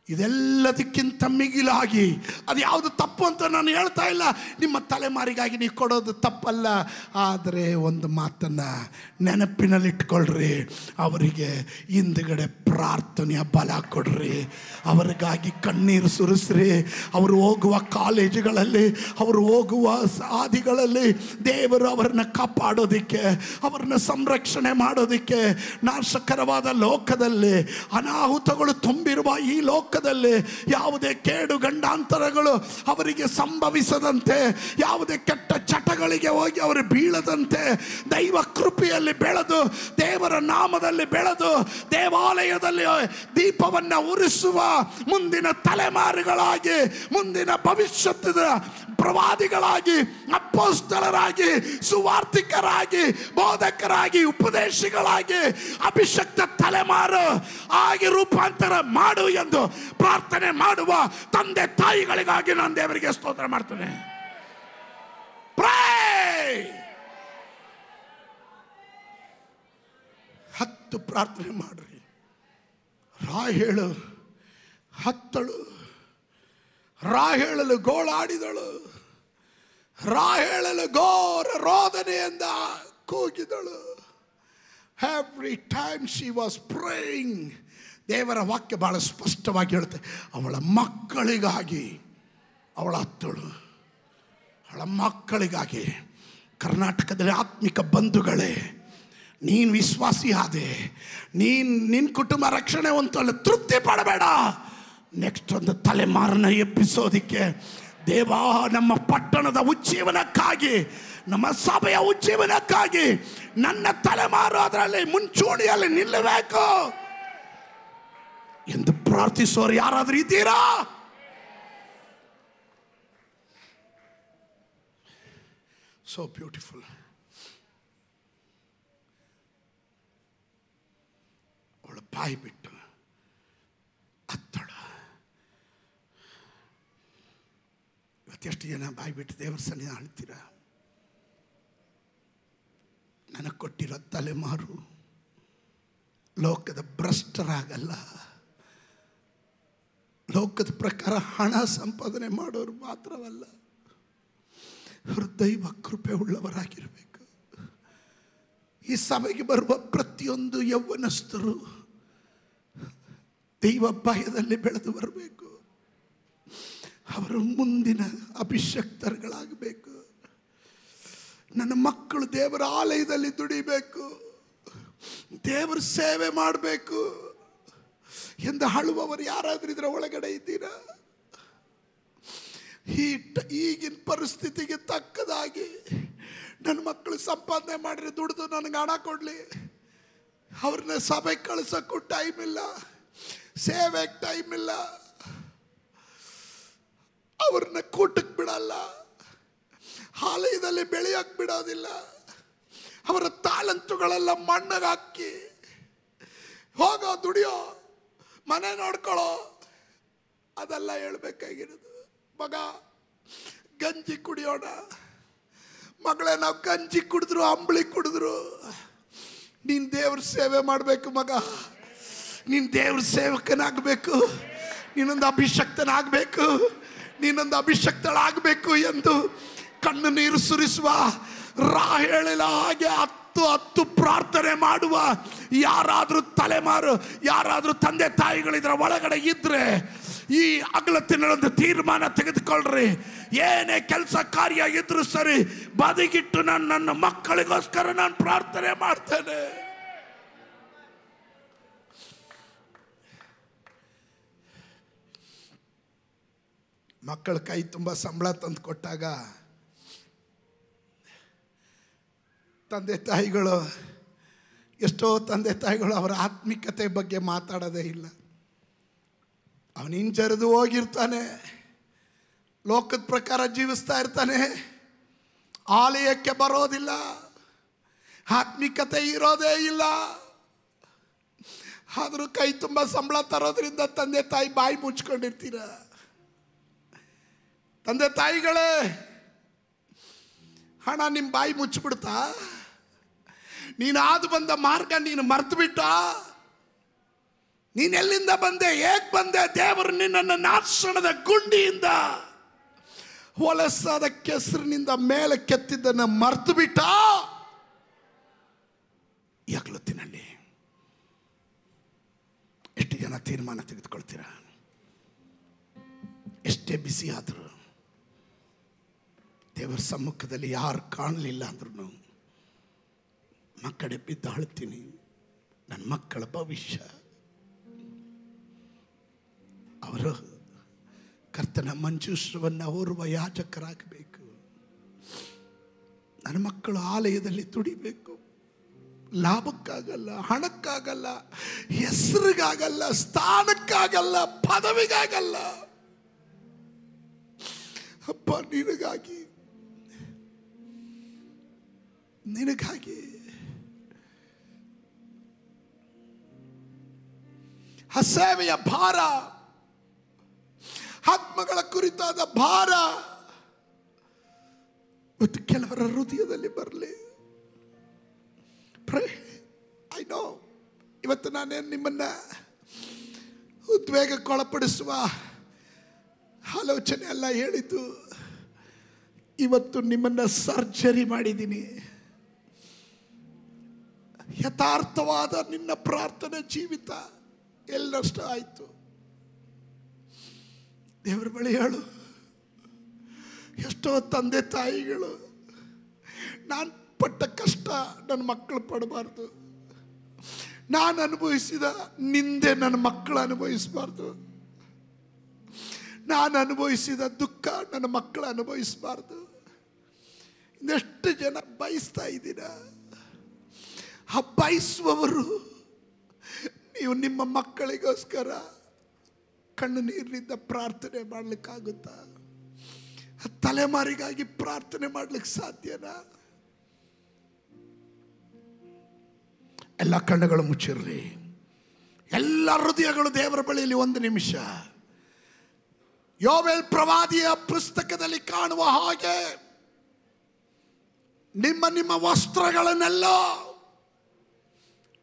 ಇದೆಲ್ಲದಕ್ಕಿಂತ ಮಿಗಿಲಾಗಿ, ಅದು ಯಾವುದು ತಪ್ಪು ಅಂತ ನಾನು ಹೇಳ್ತಾ ಇಲ್ಲ, ನಿಮ್ಮ ತಲೆಮಾರಿಗಾಗಿ ನೀವು ಕೊಡೋದು ತಪ್ಪಲ್ಲ. ಆದರೆ ಒಂದು ಮಾತನ್ನು ನೆನಪಿನಲ್ಲಿಟ್ಕೊಳ್ರಿ, ಅವರಿಗೆ ಹಿಂದುಗಡೆ ಪ್ರಾರ್ಥನೆಯ ಬಲ ಕೊಡ್ರಿ, ಅವರಿಗಾಗಿ ಕಣ್ಣೀರು ಸುರಿಸ್ರಿ. ಅವರು ಹೋಗುವ ಕಾಲೇಜುಗಳಲ್ಲಿ, ಅವರು ಹೋಗುವ ಹಾದಿಗಳಲ್ಲಿ ದೇವರು ಅವರನ್ನು ಕಾಪಾಡೋದಕ್ಕೆ, ಅವರನ್ನು ಸಂರಕ್ಷಣೆ ಮಾಡೋದಕ್ಕೆ, ನಾಶಕರವಾದ ಲೋಕದಲ್ಲಿ, ಅನಾಹುತಗಳು ತುಂಬಿರುವ ಈ ಲೋಕದಲ್ಲಿ ಯಾವುದೇ ಕೇಡು ಗಂಡಾಂತರಗಳು ಅವರಿಗೆ ಸಂಭವಿಸದಂತೆ, ಯಾವುದೇ ಕೆಟ್ಟ ಚಟಗಳಿಗೆ ಹೋಗಿ ಅವರು ಬೀಳದಂತೆ, ದೈವ ಕೃಪೆಯಲ್ಲಿ ಬೆಳೆದು, ದೇವರ ನಾಮದಲ್ಲಿ ಬೆಳೆದು, ದೇವಾಲಯದಲ್ಲಿ ದೀಪವನ್ನು ಉರಿಸುವ ಮುಂದಿನ ತಲೆಮಾರುಗಳಾಗಿ, ಮುಂದಿನ ಭವಿಷ್ಯದ ಪ್ರವಾದಿಗಳಾಗಿ, ಅಪೊಸ್ತಲರಾಗಿ, ಸುವಾರ್ತಿಕರಾಗಿ, ಬೋಧಕರಾಗಿ, ಉಪದೇಶಿಗಳಾಗಿ, ಅಭಿಷಕ್ತ ತಲೆಮಾರು ಆಗಿ ರೂಪಾಂತರ ಮಾಡು ಎಂದು ಪ್ರಾರ್ಥನೆ ಮಾಡುವ ತಂದೆ ತಾಯಿಗಳಿಗಾಗಿ ನಾನು ದೇವರಿಗೆ ಸ್ತೋತ್ರ ಮಾಡ್ತೇನೆ. ಹತ್ತು ಪ್ರಾರ್ಥನೆ ಮಾಡ್ರಿ. ರಾಹೇಳು ಹತ್ತಳು, ರಾಹೇಳಲು ಗೋಳಾಡಿದಳು, ರಾಹೇಳಲು ಘೋರ ರೋದನೆಯಿಂದ ಕೂಗಿದಳು. Every time she was praying. ದೇವರ ವಾಕ್ಯ ಬಹಳ ಸ್ಪಷ್ಟವಾಗಿ ಹೇಳುತ್ತೆ, ಅವಳ ಮಕ್ಕಳಿಗಾಗಿ ಅವಳ ಹತ್ತಳು, ಅವಳ ಮಕ್ಕಳಿಗಾಗಿ. ಕರ್ನಾಟಕದಲ್ಲಿ ಆತ್ಮಿಕ ಬಂಧುಗಳೇ, ನೀನು ವಿಶ್ವಾಸಿ ಆದೆ, ನಿನ್ನ ಕುಟುಂಬ ರಕ್ಷಣೆ ಹೊಂದಲ್ಲ, ತೃಪ್ತಿ ಪಡಬೇಡ. ನೆಕ್ಸ್ಟ್ ಒಂದು ತಲೆಮಾರನ್ನ ಎಬ್ಬಿಸೋದಿಕ್ಕೆ ದೇವ ನಮ್ಮ ಪಟ್ಟಣದ ಉಜ್ಜೀವನಕ್ಕಾಗಿ, ನಮ್ಮ ಸಭೆಯ ಉಜ್ಜೀವನಕ್ಕಾಗಿ ನನ್ನ ತಲೆಮಾರು ಅದರಲ್ಲಿ ಮುಂಚೂಣಿಯಲ್ಲಿ ನಿಲ್ಲಬೇಕು ಎಂದು ಪ್ರಾರ್ಥಿಸೋರು ಯಾರಾದರೂ ಇದ್ದೀರಾ? So beautiful. ಅವಳು ಬಾಯಿ ಬಿಟ್ಟು ಹತ್ತಳು. ಇವತ್ತೆಷ್ಟು ಜನ ಬಾಯಿ ಬಿಟ್ಟು ದೇವರ ಸನ್ನಿಧಾನ ಅಳ್ತೀರ? ನನಗೆ ಕೊಟ್ಟಿರೋ ತಲೆಮಾರು ಲೋಕದ ಭ್ರಷ್ಟರಾಗಲ್ಲ, ಲೋಕದ ಪ್ರಕಾರ ಹಣ ಸಂಪಾದನೆ ಮಾಡೋರು ಮಾತ್ರವಲ್ಲ, ದೈವ ಕೃಪೆ ಉಳ್ಳವರಾಗಿರಬೇಕು. ಈ ಸಭೆಗೆ ಬರುವ ಪ್ರತಿಯೊಂದು ಯೌವನಸ್ಥರು ದೈವ ಭಯದಲ್ಲಿ ಬೆಳೆದು ಬರಬೇಕು. ಅವರು ಮುಂದಿನ ಅಭಿಷಕ್ತರುಗಳಾಗಬೇಕು. ನನ್ನ ಮಕ್ಕಳು ದೇವರ ಆಲಯದಲ್ಲಿ ದುಡಿಬೇಕು, ದೇವರ ಸೇವೆ ಮಾಡಬೇಕು ಎಂದು ಅಳುವವರು ಯಾರಾದರೂ ಇದರ ಒಳಗಡೆ ಇದ್ದೀರಾ? ಈಗಿನ ಪರಿಸ್ಥಿತಿಗೆ ತಕ್ಕದಾಗಿ ನನ್ನ ಮಕ್ಕಳು ಸಂಪಾದನೆ ಮಾಡಿದ್ರೆ ದುಡಿದು ನನಗೆ ಹಣ ಕೊಡಲಿ, ಅವ್ರನ್ನ ಸಭೆಗೆ ಕಳ್ಸೋಕ್ಕೂ ಟೈಮ್ ಇಲ್ಲ, ಸೇವೆಗೆ ಟೈಮ್ ಇಲ್ಲ, ಅವ್ರನ್ನ ಕೂಟಕ್ಕೆ ಬಿಡಲ್ಲ, ಆಲಯದಲ್ಲಿ ಬೆಳೆಯೋಕ್ಕೆ ಬಿಡೋದಿಲ್ಲ, ಅವರ ತಾಲಂತುಗಳೆಲ್ಲ ಮಣ್ಣಗೆ ಹಾಕಿ ಹೋಗೋ ದುಡಿಯೋ ಮನೆ ನೋಡ್ಕೊಳ್ಳೋ ಅದೆಲ್ಲ ಹೇಳ್ಬೇಕಾಗಿರೋದು. ಮಗ ಗಂಜಿ ಕುಡಿಯೋಣ, ಮಗಳೇ ನಾವು ಗಂಜಿ ಕುಡಿದ್ರು ಅಂಬಳಿ ಕುಡಿದ್ರು, ನೀನು ದೇವ್ರ ಸೇವೆ ಮಾಡಬೇಕು ಮಗ, ನೀನು ದೇವ್ರ ಸೇವಕನಾಗಬೇಕು, ನೀನೊಂದು ಅಭಿಷಕ್ತನಾಗಬೇಕು, ನೀನೊಂದು ಅಭಿಷಕ್ತಳಾಗಬೇಕು ಎಂದು ಕಣ್ಣು ನೀರು ಸುರಿಸುವ ರಾಹೇಳನ ಹಾಗೆ 10 ಪ್ರಾರ್ಥನೆ ಮಾಡುವ ಯಾರಾದರೂ ತಲೆಮಾರು, ಯಾರಾದರೂ ತಂದೆ ತಾಯಿಗಳಿದ್ರ ಒಳಗಡೆ ಇದ್ರೆ ಈ ಹಗಲತ್ತಿನೊಂದು ತೀರ್ಮಾನ ತೆಗೆದುಕೊಳ್ಳ್ರಿ. ಏನೇ ಕೆಲಸ ಕಾರ್ಯ ಇದ್ರೂ ಸರಿ, ಬದಿಗಿಟ್ಟು ನನ್ನ ಮಕ್ಕಳಿಗೋಸ್ಕರ ನಾನು ಪ್ರಾರ್ಥನೆ ಮಾಡ್ತೇನೆ. ಮಕ್ಕಳ ಕೈ ತುಂಬ ಸಂಬಳ ತಂದು ಕೊಟ್ಟಾಗ ತಂದೆ ತಾಯಿಗಳು, ಎಷ್ಟೋ ತಂದೆ ತಾಯಿಗಳು ಅವರ ಆತ್ಮಿಕತೆ ಬಗ್ಗೆ ಮಾತಾಡೋದೇ ಇಲ್ಲ. ಅವನು ಹಿಂಜರಿದು ಹೋಗಿರ್ತಾನೆ, ಲೋಕದ ಪ್ರಕಾರ ಜೀವಿಸ್ತಾ ಇರ್ತಾನೆ, ಆಲಯಕ್ಕೆ ಬರೋದಿಲ್ಲ, ಆತ್ಮಿಕತೆ ಇರೋದೇ ಇಲ್ಲ. ಆದರೂ ಕೈ ತುಂಬ ಸಂಬಳ ತರೋದ್ರಿಂದ ತಂದೆ ತಾಯಿ ಬಾಯಿ ಮುಚ್ಕೊಂಡಿರ್ತೀರ. ತಂದೆ ತಾಯಿಗಳೇ, ಹಣ ನಿಮ್ಮ ಬಾಯಿ ಮುಚ್ಚಿಬಿಡ್ತಾ? ನೀನು ಆದು ಬಂದ ಮಾರ್ಗ ನೀನು ಮರ್ತು ಬಿಟ್ಟ? ನೀನ್ ಎಲ್ಲಿಂದ ಬಂದೆ, ಹೇಗ್ ಬಂದೆ? ದೇವರು ನಿನ್ನನ್ನು ನಾಶನದ ಗುಂಡಿಯಿಂದ ಹೊಲಸಾದ ಕೆಸರಿನಿಂದ ಮೇಲೆ ಕೆತ್ತಿದ್ದನ್ನು ಮರ್ತು ಬಿಟ್ಟ. ಯಾಗ್ಲೊತ್ತಿನಲ್ಲಿ ಎಷ್ಟು ಜನ ತೀರ್ಮಾನ ತೆಗೆದುಕೊಳ್ತೀರಾ? ಎಷ್ಟೇ ಬಿಸಿ ಆದರೂ ದೇವರ ಸಮ್ಮುಖದಲ್ಲಿ ಯಾರು ಕಾಣಲಿಲ್ಲ ಅಂದ್ರೂ ಮಕ್ಕಳೇ ಬಿದ್ದು ಅಳ್ತೀನಿ. ನನ್ನ ಮಕ್ಕಳ ಭವಿಷ್ಯ ಅವರು ಕರ್ತನ ಮಂಜೂಷವನ್ನು ಹೊರುವ ಯಾಜಕರಾಗಬೇಕು. ನನ್ನ ಮಕ್ಕಳು ಆಲಯದಲ್ಲಿ ತುಡಿಬೇಕು. ಲಾಭಕ್ಕಾಗಲ್ಲ, ಹಣಕ್ಕಾಗಲ್ಲ, ಹೆಸರಿಗಾಗಲ್ಲ, ಸ್ಥಾನಕ್ಕಾಗಲ್ಲ, ಪದವಿಗಾಗಲ್ಲ. ಅಪ್ಪ, ನಿನಗಾಗಿ ಆ ಸೇವೆಯ ಭಾರ, ಆತ್ಮಗಳ ಕುರಿತಾದ ಭಾರ ಮತ್ತು ಕೆಲವರ ಹೃದಯದಲ್ಲಿ ಬರಲಿ. ಐ ನೋ ಇವತ್ತು ನಾನೇನು ನಿಮ್ಮನ್ನ ಉದ್ವೇಗಕ್ಕೊಳಪಡಿಸುವ ಆಲೋಚನೆ ಎಲ್ಲ ಹೇಳಿದ್ದು. ಇವತ್ತು ನಿಮ್ಮನ್ನ ಸರ್ಜರಿ ಮಾಡಿದ್ದೀನಿ. ಯಥಾರ್ಥವಾದ ನಿನ್ನ ಪ್ರಾರ್ಥನೆ ಜೀವಿತ ಎಲ್ಲಷ್ಟು ಆಯಿತು. ದೇವರ ಬಳಿ ಹೇಳು. ಎಷ್ಟೋ ತಂದೆ ತಾಯಿಗಳು ನಾನು ಪಟ್ಟ ಕಷ್ಟ ನನ್ನ ಮಕ್ಕಳು ಪಡಬಾರ್ದು, ನಾನು ಅನುಭವಿಸಿದ ನಿಂದೆ ನನ್ನ ಮಕ್ಕಳು ಅನುಭವಿಸಬಾರ್ದು, ನಾನು ಅನುಭವಿಸಿದ ದುಃಖ ನನ್ನ ಮಕ್ಕಳು ಅನುಭವಿಸಬಾರ್ದು. ಇನ್ನೆಷ್ಟು ಜನ ಬಯಸ್ತಾ ಇದ್ದೀರಾ? ಆ ಬಯಸುವವರು ನೀವು ನಿಮ್ಮ ಮಕ್ಕಳಿಗೋಸ್ಕರ ಕಣ್ಣು ನೀರಿನಿಂದ ಪ್ರಾರ್ಥನೆ ಮಾಡಲಿಕ್ಕಾಗುತ್ತಾ? ತಲೆಮಾರಿಗಾಗಿ ಪ್ರಾರ್ಥನೆ ಮಾಡಲಿಕ್ಕೆ ಸಾಧ್ಯನಾ? ಎಲ್ಲ ಕಣ್ಣುಗಳು ಮುಚ್ಚಿರಲಿ, ಎಲ್ಲ ಹೃದಯಗಳು ದೇವರ ಬಳಿಯಲ್ಲಿ ಒಂದು ನಿಮಿಷ. ಯೋವೇಲ್ ಪ್ರವಾದಿಯ ಪುಸ್ತಕದಲ್ಲಿ ಕಾಣುವ ಹಾಗೆ ನಿಮ್ಮ ನಿಮ್ಮ ವಸ್ತ್ರಗಳನ್ನೆಲ್ಲ,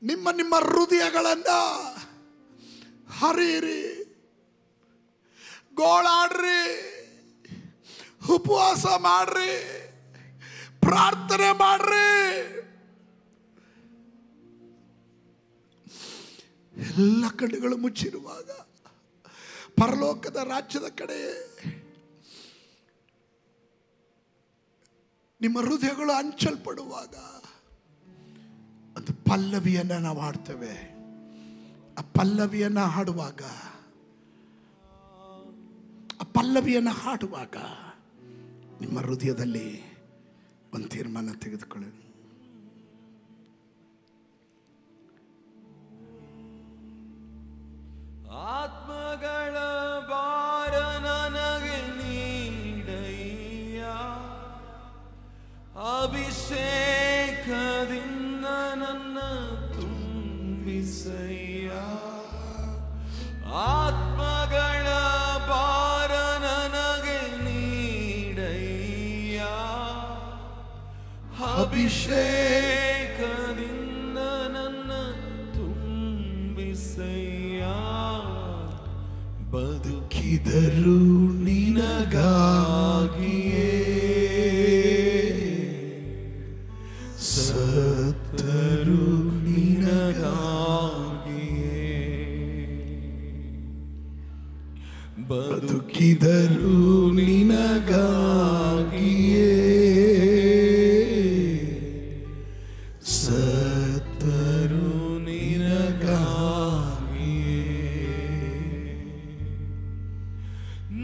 ನಿಮ್ಮ ನಿಮ್ಮ ಹೃದಯಗಳನ್ನ ಹರಿಯಿರಿ, ಗೋಳಾಡ್ರಿ, ಉಪವಾಸ ಮಾಡ್ರಿ, ಪ್ರಾರ್ಥನೆ ಮಾಡ್ರಿ. ಎಲ್ಲ ಕಣ್ಣುಗಳು ಮುಚ್ಚಿರುವಾಗ ಪರಲೋಕದ ರಾಜ್ಯದ ಕಡೆ ನಿಮ್ಮ ಹೃದಯಗಳು ಹಂಚಲ್ಪಡುವಾಗ ಒಂದು ಪಲ್ಲವಿಯನ್ನು ನಾವು ಹಾಡ್ತೇವೆ. ಆ ಪಲ್ಲವಿಯನ್ನು ಹಾಡುವಾಗ ನಿಮ್ಮ ಹೃದಯದಲ್ಲಿ ಒಂದು ತೀರ್ಮಾನ ತೆಗೆದುಕೊಳ್ಳಿ. ಆತ್ಮಗಳ ಭಾರ ನನಗೆ ನೀಡಯ್ಯ, ಅಭಿಷೇಕದಿಂದ ನನ್ನ ತುಂಬಿಸಯ್ಯ. ಆತ್ಮಗಳ ಭಾರ ನನಗೆ ನೀಡಯ್ಯ, ಅಭಿಷೇಕದಿಂದ ನನ್ನ ತುಂಬಿಸಯ್ಯ. ಬದುಕಿದರು ನಿನಗಾಗಿಯೇ, ಸತ್ತರು ನಿನಗಾಗಿಯೇ. ಬದುಕಿದರು ನಿನಗಾಗಿಯೇ, ಸತ್ತರು ನಿನಗಾಗಿಯೇ.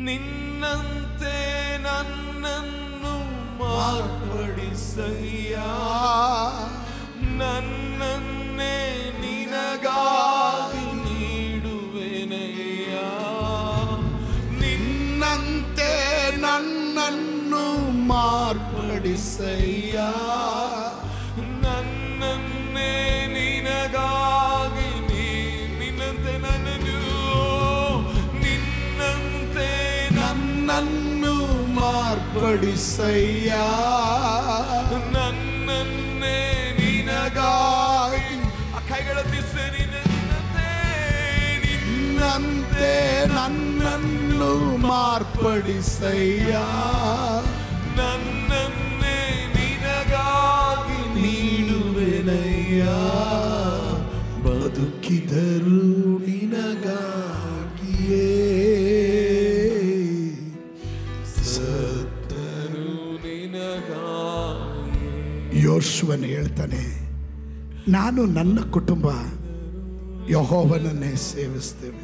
ನಿನ್ನಂತೆ ನನ್ನನ್ನು ಮಾರ್ಪಡಿಸಯ್ಯ, ನನ್ನನ್ನೇ ನಿನಗಾಗಿ ನೀಡುವೆನಯ್ಯ. ನಿನ್ನಂತೆ ನನ್ನನ್ನು ಮಾರ್ಪಡಿಸಯ್ಯ, ನನ್ನನ್ನೇ ನಿನಗಾಗಿ ನಿನ್ನಂತೆ ನನ್ನನ್ನು ಮಾರ್ಪಡಿಸಯ್ಯ, ನನ್ನನ್ನೇ ನಿನಗಾಗಿ. ಆ ಕೈಗಳ ದಿಸೆ ನಿನ್ನಂತೆ ಮಾರ್ಪಡಿಸಯ್ಯ. ನನ್ನನ್ನೇ ನಿನಗಾಗಿ ನೀಡುವೆನಯ್ಯ, ಬದುಕಿದರು ನಿನಗಾಗಿಯೇ, ಸತ್ತರು ನಿನಗಾಗಿ. ಯೋಶುವನು ಹೇಳ್ತಾನೆ, ನಾನು ನನ್ನ ಕುಟುಂಬ ಯೆಹೋವನನ್ನೇ ಸೇವಿಸ್ತೇವೆ.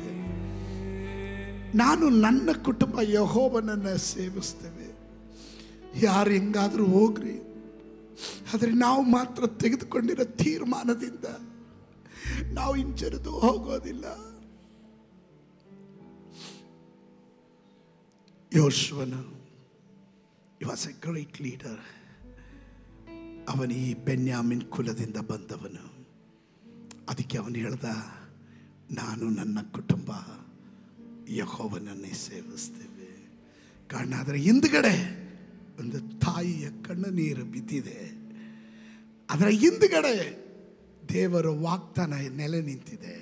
ನಾನು ನನ್ನ ಕುಟುಂಬ ಯೆಹೋವನನ್ನೇ ಸೇವಿಸ್ತೇವೆ. ಯಾರು ಹೆಂಗಾದ್ರೂ ಹೋಗ್ರಿ, ಆದರೆ ನಾವು ಮಾತ್ರ ತೆಗೆದುಕೊಂಡಿರೋ ತೀರ್ಮಾನದಿಂದ ನಾವು ಹಿಂಜರಿದು ಹೋಗೋದಿಲ್ಲ. ಯೋಶುವನು he was a great leader. ಅವನು ಈ ಬೆನ್ಯಾಮಿನ್ ಕುಲದಿಂದ ಬಂದವನು. ಅದಕ್ಕೆ ಅವನು ಹೇಳ್ದ, ನಾನು ನನ್ನ ಕುಟುಂಬ ಯೆಹೋವನನ್ನೇ ಸೇವಿಸ್ತೇವೆ. ಕಾರಣ ಅದರ ಹಿಂದ್ಗಡೆ ಒಂದು ತಾಯಿಯ ಕಣ್ಣುನೀರು ಬಿದ್ದಿದೆ. ಅದರ ಹಿಂದ್ಗಡೆ ದೇವರ ವಾಗ್ದಾನ ನೆಲೆ ನಿಂತಿದೆ.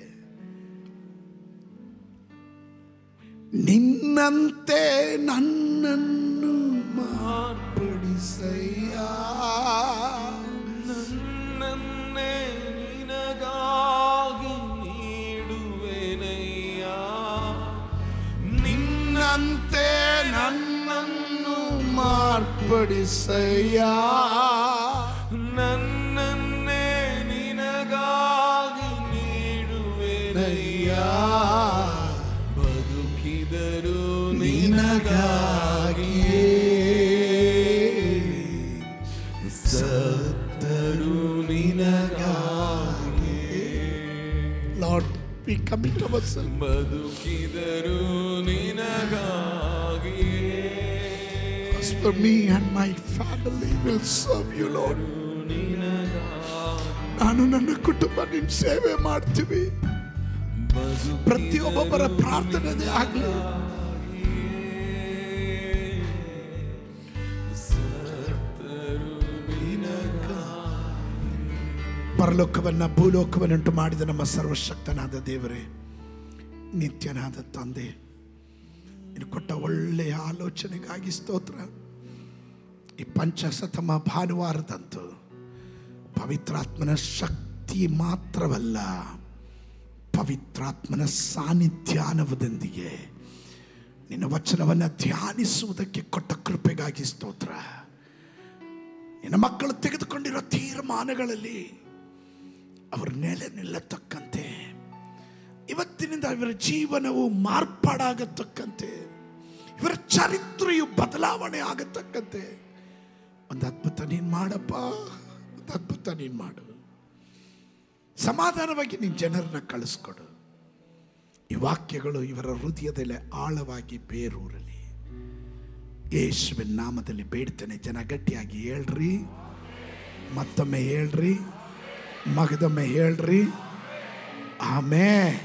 ನಿನ್ನಂತೆ ನನ್ನನ್ನು ಮಾರ್ಪಡಿಸಯ್ಯ, ನನ್ನನ್ನೇ ನಿನಗಾಗಿ ನೀಡುವೆನಯ್ಯ. ನಿನ್ನಂತೆ ನನ್ನನ್ನು ಮಾರ್ಪಡಿಸಯ್ಯ, ನನ್ನನ್ನೇ ನಿನಗಾಗಿ ನೀಡುವೆನಯ್ಯ. ಬದುಕಿದರು ನಿನಗಾಗಿಯೇ, ಸತ್ತರು ನಿನಗಾಗಿಯೇ. Lord, we commit ourselves. ಬದುಕಿದರು ನಿನಗಾಗಿಯೇ. As for me and my family will serve you, Lord. ನಾನು ನನ್ನ ಕುಟುಂಬ ನಿನ್ನ ಸೇವೆ ಮಾಡ್ತೀವಿ. ಪ್ರತಿಯೊಬ್ಬೊಬ್ಬರ ಪ್ರಾರ್ಥನೆ ಆಗಲಿ. ಪರಲೋಕವನ್ನ ಭೂಲೋಕವನ್ನುಂಟು ಮಾಡಿದ ನಮ್ಮ ಸರ್ವಶಕ್ತನಾದ ದೇವರೇ, ನಿತ್ಯನಾದ ತಂದೆ, ನೀನು ಕೊಟ್ಟ ಒಳ್ಳೆಯ ಆಲೋಚನೆಗಾಗಿ ಸ್ತೋತ್ರ. ಈ ಪಂಚಶತಮ ಭಾನುವಾರದಂತೂ ಪವಿತ್ರಾತ್ಮನ ಶಕ್ತಿ ಮಾತ್ರವಲ್ಲ, ಪವಿತ್ರಾತ್ಮನ ಸಾನ್ನಿಧ್ಯಾನವದೊಂದಿಗೆ ನಿನ್ನ ವಚನವನ್ನು ಧ್ಯಾನಿಸುವುದಕ್ಕೆ ಕೊಟ್ಟ ಕೃಪೆಗಾಗಿ ಸ್ತೋತ್ರ. ನಿನ್ನ ಮಕ್ಕಳು ತೆಗೆದುಕೊಂಡಿರೋ ತೀರ್ಮಾನಗಳಲ್ಲಿ ಅವರು ನೆಲೆ ನಿಲ್ಲತಕ್ಕಂತೆ, ಇವತ್ತಿನಿಂದ ಇವರ ಜೀವನವು ಮಾರ್ಪಾಡಾಗತಕ್ಕಂತೆ, ಇವರ ಚರಿತ್ರೆಯು ಬದಲಾವಣೆ ಆಗತಕ್ಕಂತೆ ಒಂದು ಅದ್ಭುತ ನೀನು ಮಾಡಪ್ಪ, ಒಂದು ಅದ್ಭುತ ನೀನು ಮಾಡು. ಸಮಾಧಾನವಾಗಿ ನಿನ್ನ ಜನರನ್ನ ಕಳಿಸ್ಕೊಡು. ಈ ವಾಕ್ಯಗಳು ಇವರ ಹೃದಯದಲ್ಲಿ ಆಳವಾಗಿ ಬೇರೂರಲಿ. ಯೇಸುವಿನ ನಾಮದಲ್ಲಿ ಬೇಡ್ತೇನೆ. ಜನ ಗಟ್ಟಿಯಾಗಿ ಹೇಳ್ರಿ, ಮತ್ತೊಮ್ಮೆ ಹೇಳ್ರಿ, ಮಗದೊಮ್ಮೆ ಹೇಳ್ರಿ, ಆಮೆನ್.